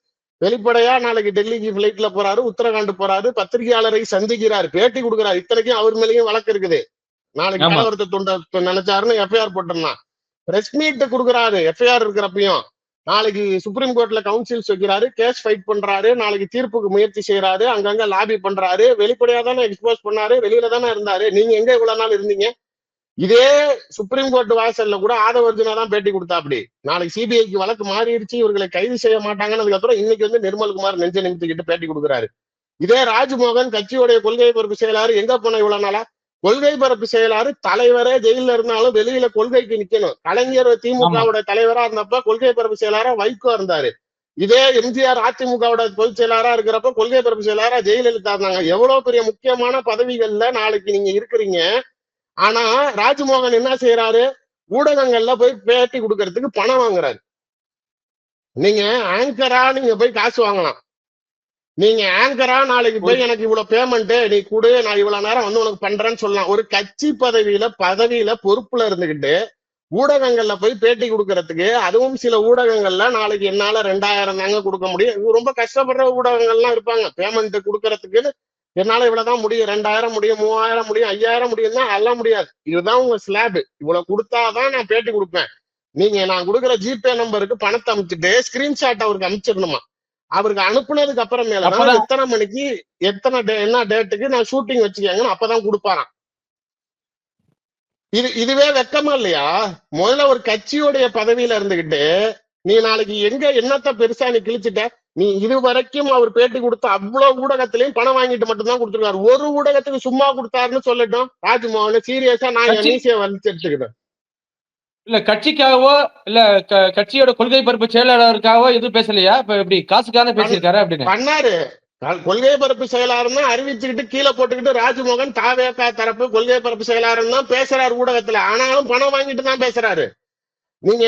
வெளிப்படையா நாளைக்கு டெல்லிக்கு பிளைட்ல போறாரு, உத்தரகாண்ட் போறாரு, பத்திரிகையாளரை சந்திக்கிறாரு, பேட்டி கொடுக்குறாரு. இத்தனைக்கும் அவர் மேலேயும் வழக்கு இருக்குது. நாளைக்கு கலவரத்தை துண்ட நினைச்சாருன்னு எஃப்ஐஆர் போட்டுருந்தான். பிரஸ் மீட் கொடுக்குறாரு எஃப்ஐஆர் இருக்கிறப்பையும். நாளைக்கு சுப்ரீம் கோர்ட்ல கவுன்சில்ஸ் வைக்கிறாரு, கேஸ் ஃபைட் பண்றாரு, நாளைக்கு தீர்ப்புக்கு முயற்சி செய்யறாரு, அங்கங்க லாபி பண்றாரு, வெளிப்படையா தானே எக்ஸ்போஸ் பண்ணாரு, வெளியில தானே இருந்தாரு. நீங்க எங்க இவ்வளவு நாள் இருந்தீங்க? இதே சுப்ரீம் கோர்ட் வாசல்ல கூட ஆதவர்ஜுனா தான் பேட்டி கொடுத்தா. அப்படி நாளைக்கு சிபிஐக்கு வழக்கு மாறிடுச்சு, இவர்களை கைது செய்ய மாட்டாங்கன்னு அதுக்கப்புறம் இன்னைக்கு வந்து நிர்மல்குமார் நெஞ்ச நிமித்திக்கிட்டு பேட்டி கொடுக்குறாரு. இதே ராஜ்மோகன் கட்சியுடைய கொள்கை பொறுப்பு செயலாளர் எங்க போன இவ்வளவு நாளா? கொள்கை பரப்பு செயலாளர் தலைவரே ஜெயில இருந்தாலும் வெளியில கொள்கைக்கு நிக்கணும். கலைஞர் திமுகவோட தலைவரா இருந்தப்ப கொள்கை பரப்பு செயலாளரா வைகோ இருந்தாரு. இதே எம்ஜிஆர் அதிமுகவோட பொதுச் செயலாளரா இருக்கிறப்ப கொள்கை பரப்பு செயலாளரா ஜெயலலிதா இருந்தாங்க. எவ்வளவு பெரிய முக்கியமான பதவிகள்ல நாளைக்கு நீங்க இருக்கிறீங்க. ஆனா ராஜ்மோகன் என்ன செய்யறாரு? ஊடகங்கள்ல போய் பேட்டி கொடுக்கறதுக்கு பணம் வாங்குறாரு. நீங்க ஆங்கரா நீங்க போய் காசு வாங்கலாம். நீங்க ஆங்கரா நாளைக்கு போய் எனக்கு இவ்வளவு பேமெண்ட் நீ கொடு, நான் இவ்வளவு நேரம் வந்து உனக்கு பண்றேன்னு சொல்லலாம். ஒரு கட்சி பதவியில பொறுப்புல இருந்துகிட்டு ஊடகங்கள்ல போய் பேட்டி கொடுக்கறதுக்கு, அதுவும் சில ஊடகங்கள்ல நாளைக்கு என்னால 2000 தாங்க கொடுக்க முடியும், ரொம்ப கஷ்டப்படுற ஊடகங்கள்லாம் இருப்பாங்க. பேமெண்ட் கொடுக்கறதுக்குன்னு என்னால இவ்வளவுதான் முடியும், 2000 முடியும், 3000 முடியும், 5000 முடியும் தான், அதெல்லாம் முடியாது. இதுதான் உங்க ஸ்லாப், இவ்வளவு கொடுத்தாதான் நான் பேட்டி கொடுப்பேன். நீங்க நான் கொடுக்குற ஜிபே நம்பருக்கு பணத்தை அனுப்பிச்சுட்டு ஸ்கிரீன்ஷாட் அவருக்கு அனுப்பிச்சிடணுமா. அவருக்கு அனுப்புனதுக்கு அப்புறமேலதான் எத்தனை மணிக்கு என்ன டேட்டுக்கு நான் ஷூட்டிங் வச்சுக்கேங்கன்னு அப்பதான் கொடுப்பாராம். இதுவே வெக்கமா இல்லையா? முதல்ல ஒரு கட்சியுடைய பதவியில இருந்துகிட்டு நீ நாளைக்கு எங்க என்னத்த பெருசா நீ கிழிச்சிட்ட? நீ இது வரைக்கும் அவர் பேட்டி கொடுத்த அவ்வளவு ஊடகத்திலையும் பணம் வாங்கிட்டு மட்டும்தான் கொடுத்துருக்காரு. ஒரு ஊடகத்துக்கு சும்மா கொடுத்தாருன்னு சொல்லட்டும் ராஜ்மோகன் சீரியஸா நான் மீசிய வலிச்சு எடுத்துக்கிட்டேன். இல்ல கட்சிக்காகவோ, இல்ல கட்சியோட கொள்கை பரப்பு செயலாளருக்காகவோ எதுவும் பேசலையா? இப்ப எப்படி காசுக்காக பண் பேசியிருக்காரா அப்படின்னு? பண்ணாரு. கொள்கை பரப்பு செயலாளர்னு அறிவிச்சுக்கிட்டு கீழே போட்டுக்கிட்டு ராஜ்மோகன் தாவேகா தரப்பு கொள்கை பரப்பு செயலாளர் தான் பேசுறாரு ஊடகத்துல. ஆனாலும் பணம் வாங்கிட்டு தான் பேசுறாரு. நீங்க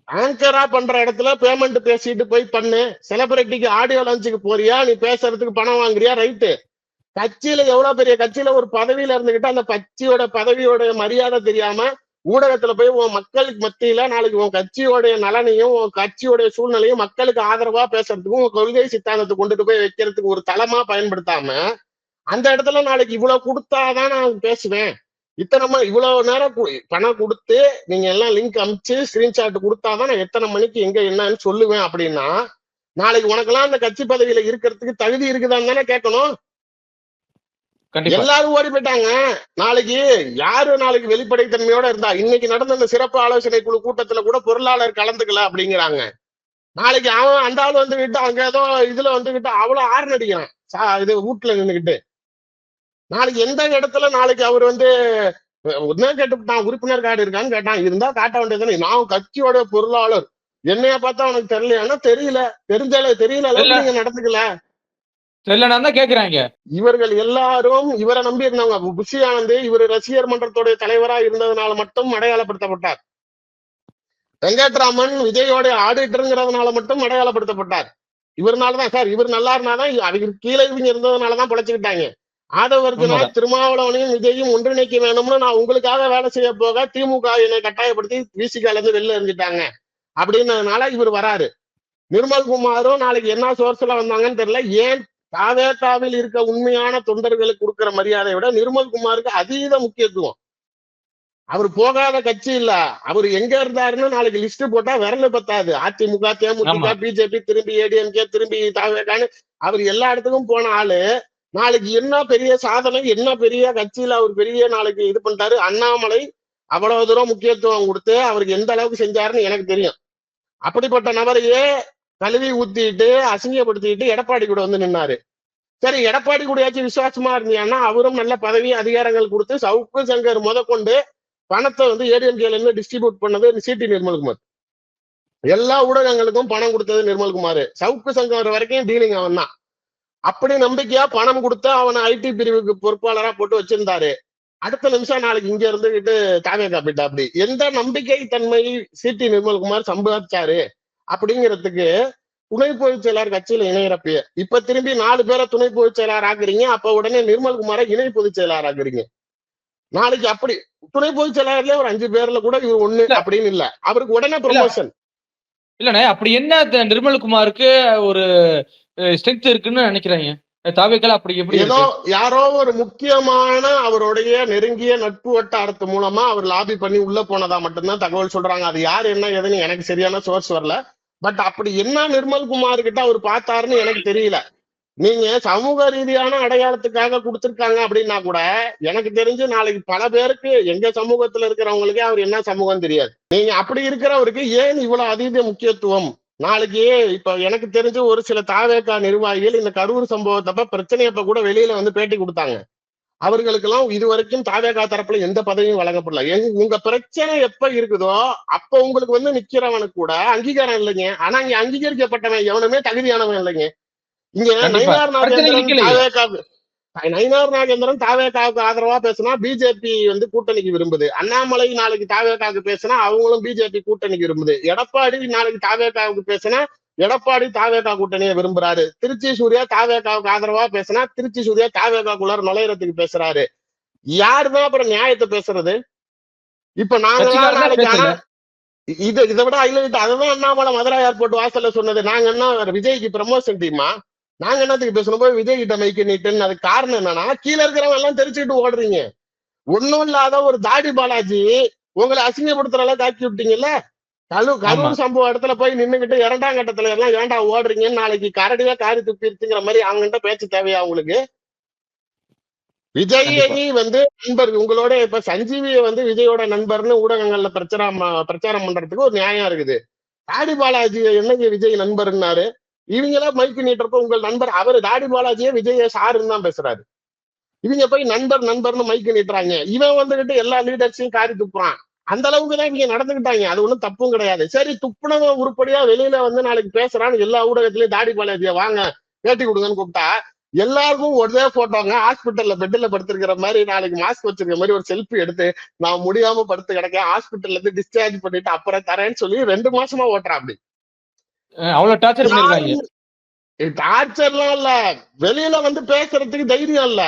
ஆங்கரா பண்ற இடத்துல பேமெண்ட் பேசிட்டு போய் பண்ணு. செலிபிரிட்டிக்கு ஆடியோ லான்ச்சுக்கு போறியா, நீ பேசுறதுக்கு பணம் வாங்குறியா, ரைட்டு. கட்சியில எவ்வளவு பெரிய கட்சியில ஒரு பதவியில இருந்துகிட்டு அந்த கட்சியோட பதவியோட மரியாதை தெரியாம ஊடகத்துல போய் உன் மக்களுக்கு மத்தியில நாளைக்கு உன் கட்சியோடைய நலனையும் உன் கட்சியோடைய சூழ்நிலையும் மக்களுக்கு ஆதரவா பேசுறதுக்கும் உன் கொள்கை சித்தாந்தத்தை கொண்டுட்டு போய் வைக்கிறதுக்கு ஒரு தளமா பயன்படுத்தாம அந்த இடத்துல நாளைக்கு இவ்வளவு கொடுத்தாதான் நான் பேசுவேன். இத்தனை இவ்வளவு நேரம் பணம் கொடுத்து நீங்க எல்லாம் லிங்க் அனுப்பிச்சு ஸ்கிரீன்ஷாட் கொடுத்தாதான் நான் எத்தனை மணிக்கு எங்க என்னன்னு சொல்லுவேன் அப்படின்னா நாளைக்கு உனக்கெல்லாம் அந்த கட்சி பதவியில இருக்கிறதுக்கு தகுதி இருக்குதான்னு தானே கேட்கணும். எல்லாரும் ஓடி போயிட்டாங்க. நாளைக்கு யாரு நாளைக்கு வெளிப்படைத்தன்மையோட இருந்தா இன்னைக்கு நடந்த அந்த சிறப்பு ஆலோசனை குழு கூட்டத்துல கூட பொருளாளர் கலந்துக்கல அப்படிங்கிறாங்க. நாளைக்கு அவன் அந்த ஆள் வந்துகிட்டு அங்க ஏதோ இதுல வந்துகிட்டு அவ்வளவு ஆறு நடிக்கிறான் இது வீட்டுல நின்றுகிட்டு. நாளைக்கு எந்த இடத்துல நாளைக்கு அவர் வந்து கேட்டுட்டான் உறுப்பினர் கார்டு இருக்கான்னு கேட்டான். இருந்தா காட்ட வேண்டியதுன்னு நான் கட்சியோட பொருளாளர் என்னைய பார்த்தா உனக்கு தெரியலையானா தெரியல, தெரியல அளவுக்கு நீங்க நடந்துக்கல கேக்குறாங்க. இவர்கள் எல்லாரும் இவரை நம்பி இருந்தவங்க. புஷி ஆனந்த் இவர் ரசிகர் மன்றத்துடைய தலைவரா இருந்ததுனால மட்டும் அடையாளப்படுத்தப்பட்டார். வெங்கட்ராமன் விஜயோட ஆடிட்டருங்கிறதுனால மட்டும் அடையாளப்படுத்தப்பட்டார். இவர்னாலதான் சார் இவர் நல்லா இருந்தாதான் அவருக்கு கீழே இவங்க இருந்ததுனாலதான் பழச்சுக்கிட்டாங்க. ஆதவர்ஜுனா திருமாவளவனையும் விஜயும் ஒன்றிணைக்க வேணும்னு நான் உங்களுக்காக வேலை செய்ய போக திமுக என்னை கட்டாயப்படுத்தி விசிகால இருந்து வெளில எறிஞ்சிட்டாங்க அப்படின்னதுனால இவர் வராரு. நிர்மல்குமாரும் நாளைக்கு என்ன சோர்ஸ்ல வந்தாங்கன்னு தெரியல. ஏன் தாவேகாவில் இருக்க உண்மையான தொண்டர்களுக்கு கொடுக்கிற மரியாதையை விட நிர்மல்குமாருக்கு அதீத முக்கியத்துவம். அவர் போகாத கட்சி இல்ல. அவர் எங்க இருந்தாருன்னு நாளைக்கு லிஸ்ட் போட்டா விரல பத்தாது. அதிமுக, தேமுதிக, பிஜேபி, திரும்பி ஏடிஎம்கே, திரும்பி தாவேகான்னு அவர் எல்லா இடத்துக்கும் போன ஆளு. நாளைக்கு என்ன பெரிய சாதனை, என்ன பெரிய கட்சியில அவர் பெரிய நாளைக்கு இது பண்ணிட்டாரு. அண்ணாமலை அவ்வளவு தூரம் முக்கியத்துவம் கொடுத்து அவருக்கு எந்த அளவுக்கு செஞ்சாருன்னு எனக்கு தெரியும். அப்படிப்பட்ட நபரையே கழுவி ஊத்திட்டு அசிங்கப்படுத்திட்டு எடப்பாடி கூட வந்து நின்னாரு. சரி, எடப்பாடி கூடயாச்சும் விசுவாசமா இருந்தீங்கன்னா அவரும் நல்ல பதவி அதிகாரங்கள் கொடுத்து சவுக்கு சங்கர் முதற்கொண்டு பணத்தை வந்து ஏடிஎம்கேல இருந்து டிஸ்ட்ரிபியூட் பண்ணது சிடி நிர்மல்குமார். எல்லா ஊடகங்களுக்கும் பணம் கொடுத்தது நிர்மல்குமார். சவுக்கு சங்கர் வரைக்கும் டீலிங் அவன் தான். அப்படி நம்பிக்கையா பணம் கொடுத்து அவனை ஐடி பிரிவுக்கு பொறுப்பாளரா போட்டு வச்சிருந்தாரு. அடுத்த நிமிஷம் நாளைக்கு இங்க இருந்துகிட்டு தாவேகா போயிட்டா. அப்படி எந்த நம்பிக்கை தன்மை சிடி நிர்மல்குமார் சம்பாதிச்சாரு அப்படிங்கிறதுக்கு துணை பொதுச் செயலாளர் கட்சியில இணையறப்ப இப்ப திரும்பி 4 பேரை துணை பொதுச் செயலாளர் ஆக்குறீங்க. அப்ப உடனே நிர்மல்குமாரை இணை பொதுச் செயலாளர் ஆக்குறீங்க. நாளைக்கு அப்படி துணை பொதுச் செயலாளர்ல ஒரு 5 பேர்ல கூட இவர் ஒண்ணு அப்படின்னு இல்ல, அவருக்கு உடனே ப்ரொமோஷன் இல்லண்ணே. அப்படி என்ன நிர்மல்குமாருக்கு ஒரு ஸ்ட்ரென்த் இருக்குன்னு நினைக்கிறாங்க தாவேக்கால? அப்படி எப்படி ஏதோ யாரோ ஒரு முக்கியமான அவருடைய நெருங்கிய நட்பு வட்டாரத்து மூலமா அவர் லாபி பண்ணி உள்ள போனதா மட்டும்தான் தகவல் சொல்றாங்க. அது யார் என்ன ஏதுன்னு எனக்கு சரியான சோர்ஸ் வரல. பட் அப்படி என்ன நிர்மல்குமார் கிட்ட அவர் பார்த்தாருன்னு எனக்கு தெரியல. நீங்க சமூக ரீதியான அடையாளத்துக்காக கொடுத்திருக்காங்க அப்படின்னா கூட எனக்கு தெரிஞ்சு நாளைக்கு பல பேருக்கு எங்க சமூகத்துல இருக்கிறவங்களுக்கே அவர் என்ன சமூகம் தெரியாது. நீங்க அப்படி இருக்கிறவருக்கு ஏன் இவ்வளவு அதீத முக்கியத்துவம்? நாளைக்கு இப்ப எனக்கு தெரிஞ்சு ஒரு சில தாவேகா நிர்வாகிகள் இந்த கரூர் சம்பவத்தப்ப பிரச்சனையப்ப கூட வெளியில வந்து பேட்டி கொடுத்தாங்க. அவர்களுக்கு எல்லாம் இதுவரைக்கும் தாவேகா தரப்புல எந்த பதவியும் வழங்கப்படல. உங்க பிரச்சனை எப்ப இருக்குதோ அப்ப உங்களுக்கு வந்து நிக்கிறவனுக்கு கூட அங்கீகாரம் இல்லைங்க. ஆனா இங்க அங்கீகரிக்கப்பட்டவன் எவனுமே தகுதியானவன் இல்லைங்க. இங்க நயினார் நாகேந்திரன் தாவேகாவுக்கு ஆதரவா பேசினா பிஜேபி வந்து கூட்டணிக்கு விரும்புது. அண்ணாமலை நாளைக்கு தாவேகாவுக்கு பேசினா அவங்களும் பிஜேபி கூட்டணிக்கு விரும்புது. எடப்பாடி நாளைக்கு தாவேகாவுக்கு பேசினா எடப்பாடி தாவேகா கூட்டணியை விரும்புறாரு. திருச்சி சூர்யா தாவேகாவுக்கு ஆதரவா பேசினா திருச்சி சூர்யா தாவேகாக்குள்ளார நுழையறதுக்கு பேசுறாரு. யாருதான் அப்புறம் நியாயத்தை பேசுறது? இப்ப நாங்க நாளைக்கு ஆனா இதை விட ஹைலைட் அதுதான் அண்ணாமலை மதுரை ஏர்போர்ட் வாசல்ல சொன்னது. நாங்க என்ன விஜய்க்கு ப்ரமோஷன் டீமா? நாங்க என்னத்துக்கு பேசணும் போய் விஜய் கிட்ட மைக்க நீட்டுன்னு? அதுக்கு காரணம் என்னன்னா கீழே இருக்கிறவங்க எல்லாம் தெரிச்சுக்கிட்டு ஓடுறீங்க. ஒன்னும் இல்லாத ஒரு தாடி பாலாஜி உங்களை அசிங்கப்படுத்துற அளவுக்கு ஆக்கி விட்டீங்கல்ல. கரூர் சம்பவ இடத்துல போய் நின்னுகிட்டு 2ஆம் கட்டத்துல எல்லாம் ஏன்டா ஓடுறீங்கன்னு நாளைக்கு கரடியா காரி துப்பிருச்சுங்கிற மாதிரி அவங்ககிட்ட பேச்சு தேவையா உங்களுக்கு? விஜயை வந்து நண்பர் உங்களோட இப்ப சஞ்சீவியை வந்து விஜயோட நண்பர்னு ஊடகங்கள்ல பிரச்சாரம் பண்றதுக்கு ஒரு நியாயம் இருக்குது. தாடி பாலாஜி என்னைக்கு விஜய் நண்பர்னாரு? இவங்கெல்லாம் மைக்கு நீட்டுறப்ப உங்கள் நண்பர் அவரு தாடி பாலாஜியே விஜய சாருன்னு தான் பேசுறாரு. இவங்க போய் நண்பர்னு மைக்கு நீட்டுறாங்க. இவன் வந்துகிட்டு எல்லா லீடர்ஸையும் காரி துப்புறான். அந்த அளவுக்கு தான் இங்க நடந்துக்கிட்டாங்க. அது ஒண்ணும் தப்பும் கிடையாது. சரி, துப்புனவன் உருப்படியா வெளியில வந்து நாளைக்கு பேசுறான்னு எல்லா ஊடகத்திலயும் தாடி பாலாஜிய வாங்க பேட்டி கொடுங்கன்னு கூப்பிட்டா எல்லாருக்கும் ஒரே போட்டோங்க ஹாஸ்பிட்டல்ல பெட்ல படுத்திருக்கிற மாதிரி நாளைக்கு மாஸ்க் வச்சிருக்கிற மாதிரி ஒரு செல்ஃபி எடுத்து நான் முடியாம படுத்து கிடக்கேன் ஹாஸ்பிட்டல்ல இருந்து டிஸ்சார்ஜ் பண்ணிட்டு அப்புறம் தரேன்னு சொல்லி 2 மாசமா ஓட்டுறான் அப்படி. அவ்வளவு டார்ச்சர் பண்ணிருக்காங்க. டார்ச்சர்லாம் இல்ல, வெளியில வந்து பேசுறதுக்கு தைரியம் இல்ல.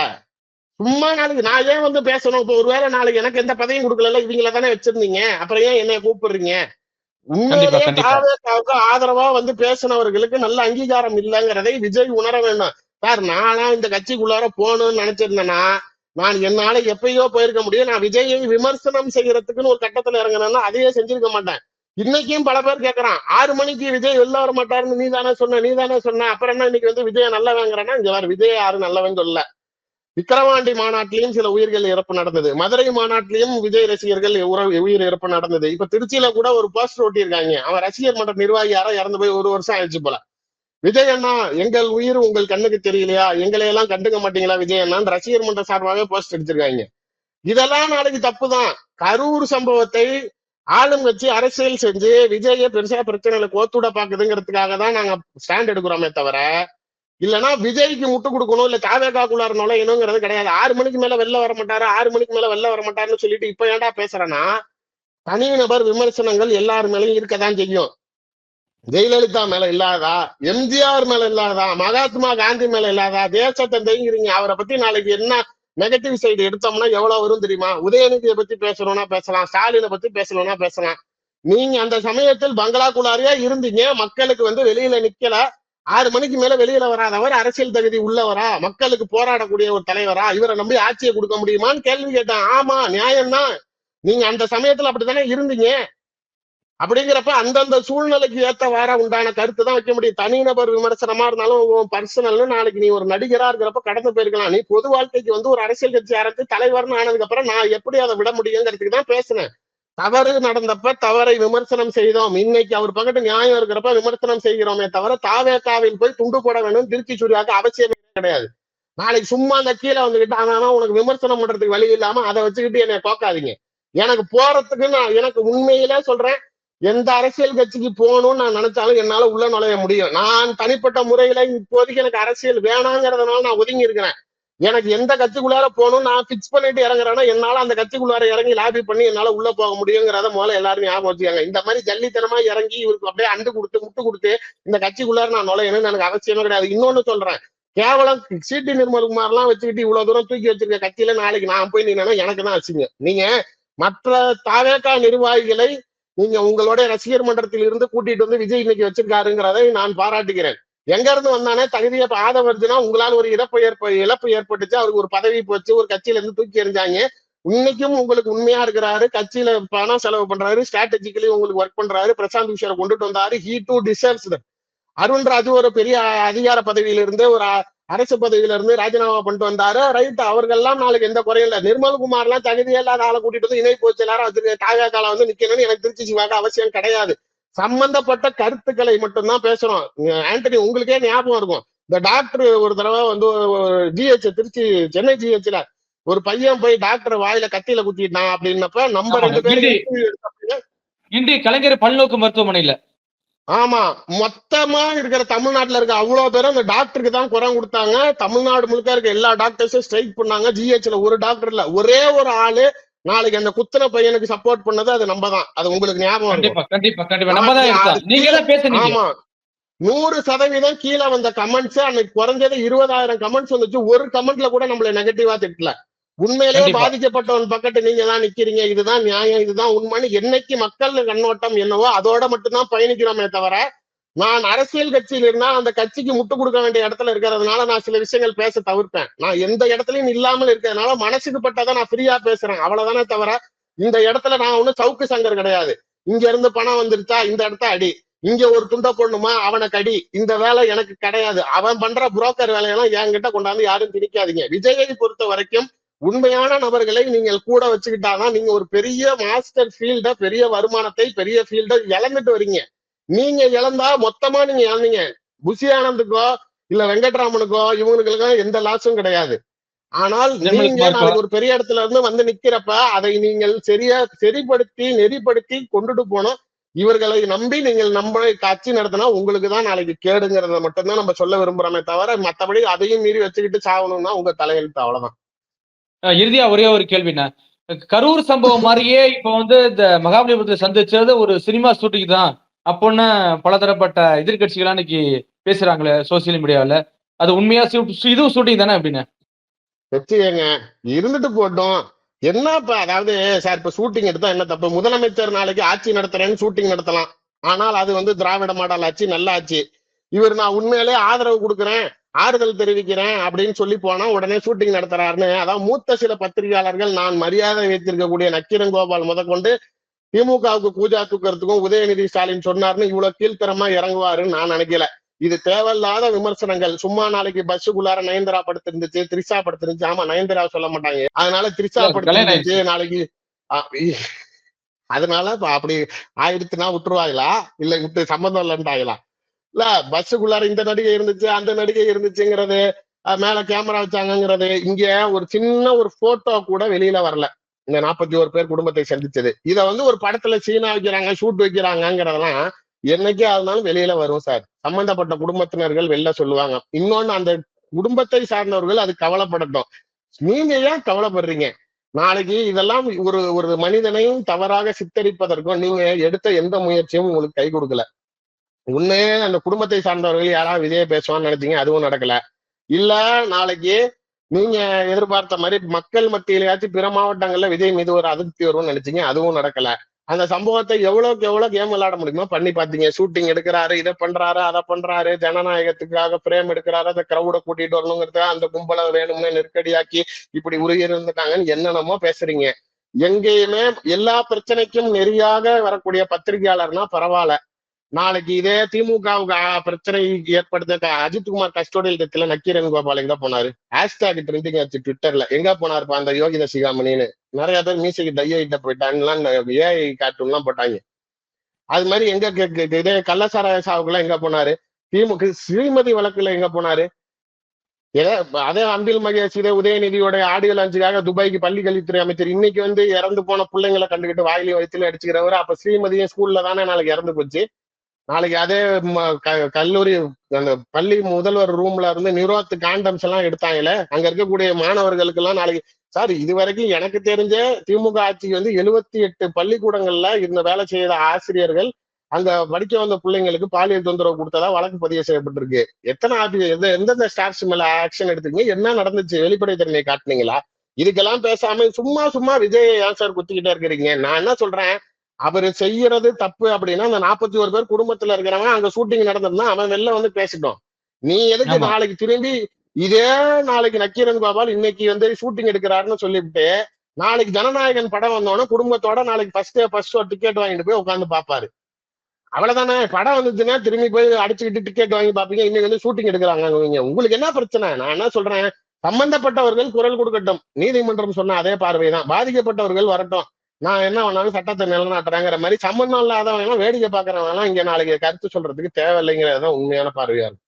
சும்மா நாளைக்கு நான் ஏன் வந்து பேசணும்? இப்போ ஒருவேளை நாளைக்கு எனக்கு எந்த பதவியும் கொடுக்கல, இவங்கள தானே வச்சிருந்தீங்க, அப்புறம் ஏன் என்னைய கூப்பிடுறீங்க? கண்டிப்பா உண்மையிலேயே கண்டிப்பா தாவேக்காவுக்கு ஆதரவா வந்து பேசினவர்களுக்கு நல்ல அங்கீகாரம் இல்லைங்கிறதை விஜய் உணர வேண்டும். சார், நானா இந்த கட்சிக்குள்ளார போகணும்னு நினைச்சிருந்தேன்னா நான் என்னால எப்பயோ போயிருக்க முடியும். நான் விஜயை விமர்சனம் செய்யறதுக்குன்னு ஒரு கட்டத்துல இறங்கினேன்னா அதையே செஞ்சிருக்க மாட்டேன். இன்னைக்கும் பல பேர் கேட்கறான், 6 மணிக்கு விஜய் வெளில வர மாட்டாருன்னு நீ தானே சொன்ன, அப்புறம் என்ன இன்னைக்கு வந்து விஜய் நல்லவங்கிறேன்னா? இங்க வேற விஜய் யாரும் நல்லவன் சொல்ல. விக்கிரவாண்டி மாநாட்டிலையும் சில உயிர்கள் இறப்பு நடந்தது. மதுரை மாநாட்டிலையும் விஜய் ரசிகர்கள் உயிர் இறப்பு நடந்தது. இப்ப திருச்சியில கூட ஒரு போஸ்டர் ஒட்டியிருக்காங்க. அவன் ரசிகர் மன்ற நிர்வாகி யாரோ இறந்து போய் 1 வருஷம் ஆயிடுச்சு போல. விஜய் அண்ணா, எங்கள் உயிர் உங்கள் கண்ணுக்கு தெரியலையா, எங்களை எல்லாம் கண்டுக்க மாட்டீங்களா விஜய் அண்ணான்னு ரசிகர் மன்ற சார்பாகவே போஸ்ட் அடிச்சிருக்காங்க. இதெல்லாம் நாளைக்கு தப்புதான். கரூர் சம்பவத்தை ஆளும் கட்சி அரசியல் செஞ்சு விஜய பெருசா பிரச்சனைகளை கோத்துட பாக்குதுங்கிறதுக்காக தான் நாங்க ஸ்டாண்ட் எடுக்கிறோமே தவிர, இல்லைன்னா விஜய்க்கு முட்டு கொடுக்கணும் இல்ல தாவேக்காக்குள்ளார நுழையணுங்கிறது கிடையாது. 6 மணிக்கு மேல வெளில வர மாட்டாரு, 6 மணிக்கு மேல வெளில வர மாட்டாருன்னு சொல்லிட்டு இப்ப ஏன்டா பேசுறேன்னா, தனிநபர் விமர்சனங்கள் எல்லாரு மேலயும் இருக்கதான் செய்யும். ஜெயலலிதா மேல இல்லாதா, எம்ஜிஆர் மேல இல்லாதா, மகாத்மா காந்தி மேல இல்லாதா, தேசத்தை தெய்கிறீங்க. அவரை பத்தி நாளைக்கு என்ன நெகட்டிவ் சைடு எடுத்தோம்னா எவ்வளவு வரும் தெரியுமா? உதயநிதியை பத்தி பேசணும்னா பேசலாம், ஸ்டாலினை பத்தி பேசணும்னா பேசலாம். நீங்க அந்த சமயத்தில் பங்களாக்குள்ளாரியா இருந்தீங்க, மக்களுக்கு வந்து வெளியில நிக்கல. 6 மணிக்கு மேல வெளியில வராதவர் அரசியல் தகுதி உள்ளவரா, மக்களுக்கு போராடக்கூடிய ஒரு தலைவரா, இவரை நம்பி ஆட்சியை கொடுக்க முடியுமான்னு கேள்வி கேட்டேன். ஆமா, நியாயம்தான். நீங்க அந்த சமயத்துல அப்படித்தானே இருந்தீங்க. அப்படிங்கிறப்ப அந்தந்த சூழ்நிலைக்கு ஏத்தவாற உண்டான கருத்து தான் வைக்க முடியும். தனிநபர் விமர்சனமா இருந்தாலும் பர்சனல்னு நாளைக்கு நீ ஒரு நடிகரா இருக்கிறப்ப கடந்து போயிருக்கலாம். நீ பொது வாழ்க்கைக்கு வந்து ஒரு அரசியல் கட்சி ஆரம்பித்து தலைவர்னு ஆனதுக்கு அப்புறம் நான் எப்படி அதை விட முடியுங்கிறதுக்கு தான் பேசினேன். தவறு நடந்தப்ப தவறை விமர்சனம் செய்தோம். இன்னைக்கு அவர் பக்கத்து நியாயம் இருக்கிறப்ப விமர்சனம் செய்கிறோமே தவிர தாவேக்காவில் போய் துண்டு போட வேணும் திருச்சி சூர்யாவுக்கு அவசியமே கிடையாது. நாளைக்கு சும்மா அந்த கீழே வந்துகிட்டு ஆனா உனக்கு விமர்சனம் பண்றதுக்கு வழி இல்லாம அதை வச்சுக்கிட்டு என்னை தோக்காதீங்க. எனக்கு போறதுக்கு எனக்கு உண்மையில சொல்றேன், எந்த அரசியல் கட்சிக்கு போகணும்னு நான் நினைச்சாலும் என்னால உள்ள நுழைய முடியும். நான் தனிப்பட்ட முறையில இப்போதைக்கு எனக்கு அரசியல் வேணாங்கிறதுனால நான் ஒதுங்கி இருக்கிறேன். எனக்கு எந்த கட்சிக்குள்ளார போகணும் நான் பிக்ஸ் பண்ணிட்டு இறங்குறேன்னா என்னால அந்த கட்சிக்குள்ளார இறங்கி லாபி பண்ணி என்னால உள்ள போக முடியுங்கிறத முதல்ல எல்லாரும் ஞாபகம் வச்சுக்காங்க. இந்த மாதிரி ஜல்லித்தனமா இறங்கி இவருக்கு அப்படியே அண்டு கொடுத்து முட்டு கொடுத்து இந்த கட்சிக்குள்ளார நான் நுழையணும்னு எனக்கு அவசியமே கிடையாது. இன்னொன்னு சொல்றேன், கேவலம் சிடி நிர்மல்குமார் எல்லாம் வச்சுக்கிட்டு இவ்வளவு தூரம் தூக்கி வச்சிருக்க கட்சியில நாளைக்கு நான் போய் நின்னா எனக்கு தான் வச்சுங்க. நீங்க மற்ற தாவேகா நிர்வாகிகளை நீங்க உங்களுடைய ரசிகர் மன்றத்தில் இருந்து கூட்டிட்டு வந்து விஜய் இன்னைக்கு வச்சிருக்காருங்கிறதை நான் பாராட்டுகிறேன். எங்க இருந்து வந்தானே தகுதியை ஆதவர்ஜுனா உங்களால் ஒரு இழப்பு ஏற்பட்டுச்சு, அவருக்கு ஒரு பதவி போச்சு, ஒரு கட்சியில இருந்து தூக்கி எறிஞ்சாங்க. இன்னைக்கும் உங்களுக்கு உண்மையா இருக்கிறாரு, கட்சியில பணம் செலவு பண்றாரு, ஸ்ட்ராட்டஜிக்கலி உங்களுக்கு ஒர்க் பண்றாரு, பிரசாந்த் கிஷோரை கொண்டுட்டு வந்தாரு. He two deserves. அருண்ராஜு ஒரு பெரிய அதிகார பதவியில இருந்து ஒரு அரசு பதவியில இருந்து ராஜினாமா பண்ணிட்டு வந்தாரு. ரைட், அவர்கள்லாம் நாளைக்கு எந்த குறையும் இல்லை. நிர்மல்குமார் எல்லாம் தகுதியே இல்லாத ஆளை கூட்டிட்டு வந்து இணை பொதுச் செயலாளரா வச்சிருக்க தாவேக்கால வந்து நிக்கணும்னு எனக்கு திருச்சி சிவாக அவசியம் கிடையாது. சம்பந்தப்பட்ட கருத்துக்களை மட்டும்தான் பேசுறோம். ஆண்டனி, உங்களுக்கே ஞாபகம் இருக்கும், இந்த டாக்டர் ஒரு தடவை வந்து ஜிஹெச் திருச்சி சென்னை ஜிஹெச்ல ஒரு பையன் போய் டாக்டர் வாயில கத்தியில குத்திட்டான் அப்படின்னப்ப நம்ம 2 பேரும் இன்றி கலைஞர் பல்நோக்கு மருத்துவமனையில ஆமா மொத்தமா இருக்கிற தமிழ்நாட்டுல இருக்க அவ்வளவு பேரும் அந்த டாக்டருக்கு தான் குறை கொடுத்தாங்க. தமிழ்நாடு முழுக்க இருக்க எல்லா டாக்டர்ஸும் ஸ்ட்ரைக் பண்ணாங்க. ஜிஹெச்ல ஒரு டாக்டர் இல்ல, ஒரே ஒரு ஆளு நாளைக்கு அந்த குத்துன பையனுக்கு சப்போர்ட் பண்ணது அது நம்ம தான். அது உங்களுக்கு ஞாபகம் இருக்கும். ஆமா, 100% கீழே வந்த கமெண்ட்ஸ் அன்னைக்கு குறைஞ்சது 20,000 கமெண்ட்ஸ் வந்துச்சு. ஒரு கமெண்ட்ல கூட நம்மள நெகட்டிவா திட்டல. உண்மையிலேயே பாதிக்கப்பட்டவன் பக்கத்து நீங்க தான் நிக்கிறீங்க, இதுதான் நியாயம், இதுதான் உண்மைன்னு என்னைக்கு மக்கள் கண்ணோட்டம் என்னவோ அதோட மட்டும்தான் பயணிக்கிறோமே தவிர, நான் அரசியல் கட்சியில் இருந்தா அந்த கட்சிக்கு முட்டு கொடுக்க வேண்டிய இடத்துல இருக்கிறதுனால நான் சில விஷயங்கள் பேச தவிர்ப்பேன். நான் எந்த இடத்துலயும் இல்லாமல் இருக்கிறதுனால மனசுக்கு பட்டதை நான் ஃப்ரீயா பேசுறேன், அவ்வளவுதானே தவிர இந்த இடத்துல நான் ஒண்ணு சவுக்கு சங்கர் கிடையாது. இங்க இருந்து பணம் வந்துருச்சா இந்த இடத்த அடி, இங்க ஒரு துண்டை போடணுமா அவனை கடி, இந்த வேலை எனக்கு கிடையாது. அவன் பண்ற புரோக்கர் வேலையெல்லாம் என்கிட்ட கொண்டாந்து யாரும் திணிக்காதீங்க. விஜயை பொறுத்த வரைக்கும் உண்மையான நபர்களை நீங்கள் கூட வச்சுக்கிட்டாதான் நீங்க ஒரு பெரிய மாஸ்டர் ஃபீல்ட, பெரிய வருமானத்தை, பெரிய ஃபீல்ட இழந்துட்டு வரீங்க. நீங்க இழந்தா மொத்தமா நீங்க இழந்தீங்க. புஷி ஆனந்துக்கோ இல்ல வெங்கட்ராமனுக்கோ இவங்களுக்கோ எந்த லாஸும் கிடையாது. ஆனால் நீங்க நிர்மல்குமார் நாளைக்கு ஒரு பெரிய இடத்துல இருந்து வந்து நிக்கிறப்ப அதை நீங்கள் சரிப்படுத்தி நெறிப்படுத்தி கொண்டுட்டு போனோம். இவர்களை நம்பி நீங்கள் கட்சி நடத்தினா உங்களுக்கு தான் நாளைக்கு கேடுங்கிறத மட்டும்தான் நம்ம சொல்ல விரும்புறோமே தவிர, மத்தபடி அதையும் மீறி வச்சுக்கிட்டு சாகணும்னா உங்க தலையெழுத்து அவ்வளவுதான். இறுதியா ஒரே ஒரு கேள்விண்ணே. கரூர் சம்பவம் மாரியே இப்ப வந்து இந்த மகாபலிபுரத்துல சந்திச்சது ஒரு சினிமா ஷூட்டிங் தான் அப்புட்ன்னு பலதரப்பட்ட எதிர்க்கட்சிகள்லாம் இன்னைக்கு பேசுறாங்களே சோசியல் மீடியாவுல. அது உண்மையா இதுவும் ஷூட்டிங் தானே அப்டின்னு? வச்சுக்கங்க, இருந்துட்டு போட்டும். என்ன இப்ப அதாவது சார் இப்ப ஷூட்டிங் எடுத்தா என்ன தப்பு? முதலமைச்சர் நாளைக்கு ஆட்சி நடத்துறேன்னு ஷூட்டிங் நடத்தலாம். ஆனால் அது வந்து திராவிட மாடல் ஆட்சி, நல்ல ஆட்சி. இவர் நான் உண்மையிலே ஆதரவு கொடுக்குறேன், ஆறுதல் தெரிவிக்கிறேன் அப்படின்னு சொல்லி போனா உடனே ஷூட்டிங் நடத்துறாருன்னு, அதாவது மூத்த சில பத்திரிகையாளர்கள் நான் மரியாதை வைத்திருக்கக்கூடிய நக்கீரன் கோபால் முதற்கொண்டு திமுகவுக்கு கூஜா தூக்கிறதுக்கும் உதயநிதி ஸ்டாலின் சொன்னாருன்னு இவ்வளவு கீழ்த்தரமா இறங்குவாருன்னு நான் நினைக்கல. இது தேவையில்லாத விமர்சனங்கள். சும்மா நாளைக்கு பஸ்ஸுக்குள்ளார நயன்தாரா படுத்திருந்துச்சு, த்ரிஷா படுத்திருந்துச்சு. ஆமா, நயன்தாரா சொல்ல மாட்டாங்க. அதனால த்ரிஷா இல்ல கல்யாணம் படுத்திருந்துச்சு ஆயிடுச்சு. நாளைக்கு. அதனால இப்ப அப்படி ஆயிடுச்சுன்னா விட்டுருவாங்களா, இல்ல விட்டு சம்பந்தம் இல்லைன்ட்டாங்களா? இல்ல, பஸ்ஸுக்குள்ளார இந்த நடிகை இருந்துச்சு, அந்த நடிகை இருந்துச்சுங்கிறது, மேல கேமரா வச்சாங்கிறது, இங்க ஒரு சின்ன ஒரு போட்டோ கூட வெளியில வரல. இந்த 41 பேர் குடும்பத்தை சந்திச்சது. இத வந்து ஒரு படத்துல சீனா வைக்கிறாங்க, ஷூட் வைக்கிறாங்கிறதெல்லாம் என்னைக்கே ஆனாலும் வெளியில வரும் சார். சம்பந்தப்பட்ட குடும்பத்தினர்கள் வெளில சொல்லுவாங்க. இன்னொன்னு, அந்த குடும்பத்தை சார்ந்தவர்கள் அது கவலைப்படட்டும். நீங்க ஏன் கவலைப்படுறீங்க? நாளைக்கு இதெல்லாம் ஒரு ஒரு மனிதனையும் தவறாக சித்தரிப்பதற்கும் நீங்க எடுத்த எந்த முயற்சியும் உங்களுக்கு கை கொடுக்கல. உண்மையே அந்த குடும்பத்தை சார்ந்தவர்கள் யாராவது விஜய பேசுவான்னு நினைச்சீங்க, அதுவும் நடக்கல. இல்ல, நாளைக்கு நீங்க எதிர்பார்த்த மாதிரி மக்கள் மத்தியிலயாச்சும் பிற மாவட்டங்கள்ல விஜய் மீது ஒரு அதிருப்தி வரும்னு நினைச்சீங்க, அதுவும் நடக்கல. அந்த சம்பவத்தை எவ்வளவுக்கு எவ்வளவு கேம் விளையாட முடியுமோ பண்ணி பாத்தீங்க. ஷூட்டிங் எடுக்கிறாரு, இதை பண்றாரு, அதை பண்றாரு, ஜனநாயகத்துக்காக பிரேம் எடுக்கிறாரு, அந்த கிரௌட கூட்டிட்டு வரணுங்கிறதுக்காக அந்த கும்பலை வேணும்னு நெருக்கடியாக்கி இப்படி உருகி இருந்துட்டாங்கன்னு என்னென்னமோ பேசுறீங்க. எங்கேயுமே எல்லா பிரச்சனைக்கும் நெறியாக வரக்கூடிய பத்திரிகையாளர்னா பரவாயில்ல. நாளைக்கு இதே திமுகவுக்கு பிரச்சனை ஏற்படுத்த அஜித்குமார் கஸ்டோடியல் டெத்ல நக்கீரன் கோபால் எங்க போனாரு? ஹேஷ்டாக் ட்ரெண்டிங் ஆச்சு ட்விட்டர்ல. எங்க போனாருப்பா அந்த யோகித சிகாமணின்னு? நிறைய பேர் மீசைக்கு டையிட்ட போயிட்டாங்கலாம் ஏஐ கார்ட்டூன் எல்லாம் போட்டாங்க. அது மாதிரி எங்க இதே கள்ளசாராய சாவுக்குள்ள எங்க போனாரு? திமுக ஸ்ரீமதி வழக்குல எங்க போனாரு? அதே அன்பில் மகேஷ் இதே உதயநிதியோட ஆடியோ லான்ச்சுக்காக துபாய்க்கு பள்ளி கல்வித்துறை அமைச்சர் இன்னைக்கு வந்து இறந்து போன பிள்ளைங்களை கண்டுகிட்டு வாயிலையும் வயிற்றுல அடிச்சுக்கிறவர். அப்ப ஸ்ரீமதியும் ஸ்கூல்ல தானே நாளைக்கு இறந்து போச்சு. நாளைக்கு அதே கல்லூரி அந்த பள்ளி முதல்வர் ரூம்ல இருந்து நிரோத் காண்டம்ஸ் எல்லாம் எடுத்தாங்கல்ல, அங்க இருக்கக்கூடிய மாணவர்களுக்கு எல்லாம் நாளைக்கு சார், இது வரைக்கும் எனக்கு தெரிஞ்ச திமுக ஆட்சி வந்து 78 பள்ளிக்கூடங்கள்ல இந்த வேலை செய்த ஆசிரியர்கள் அங்க படிக்க வந்த பிள்ளைங்களுக்கு பாலியல் தொந்தரவு கொடுத்ததா வழக்கு பதிவு செய்யப்பட்டிருக்கு. எத்தனை எந்தெந்த ஸ்டாஃப்ஸ் மேல ஆக்ஷன் எடுத்துக்கீங்க? என்ன நடந்துச்சு? வெளிப்படைத்தன்மையை காட்டுனீங்களா? இதுக்கெல்லாம் பேசாம சும்மா சும்மா விஜய் ஏன் சார் குத்திக்கிட்டே இருக்கிறீங்க? நான் என்ன சொல்றேன், அவரு செய்யறது தப்பு அப்படின்னா அந்த 41 பேர் குடும்பத்துல இருக்கிறவன் அங்க ஷூட்டிங் நடந்திருந்தா அவன் வெளில வந்து பேசிட்டோம். நீ எதுக்கு ஆமா. நாளைக்கு திரும்பி இதே நாளைக்கு நக்கீரன் கோபால் இன்னைக்கு வந்து ஷூட்டிங் எடுக்கிறாருன்னு சொல்லிவிட்டு நாளைக்கு ஜனநாயகன் படம் வந்தோடனே குடும்பத்தோட நாளைக்கு ஃபர்ஸ்ட் ஷோ டிக்கெட் வாங்கிட்டு போய் உட்காந்து பாப்பாரு. அவ்வளவுதானே. படம் வந்துச்சுன்னா திரும்பி போய் அடிச்சுக்கிட்டு டிக்கெட் வாங்கி பாப்பீங்க. இன்னைக்கு வந்து ஷூட்டிங் எடுக்கிறாங்க. உங்களுக்கு என்ன பிரச்சனை? நான் என்ன சொல்றேன், சம்பந்தப்பட்டவர்கள் குரல் கொடுக்கட்டும். நீதிமன்றம் சொன்ன அதே பார்வைதான். பாதிக்கப்பட்டவர்கள் வரட்டும். நான் என்ன வேணாலும் சட்டத்தை நிலைநாட்டுறேங்கிற மாதிரி சம்பந்தம் இல்லாதவங்க வேடிக்கை பாக்குறவங்க இங்க நாளைக்கு கருத்து சொல்றதுக்கு தேவையில்லைங்கிறதுதான் உண்மையான பார்வையா இருக்கு.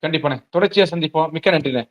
கண்டிப்பாண்ணே. தொடர்ச்சியா சந்திப்போம். மிக்க நன்றிண்ணே.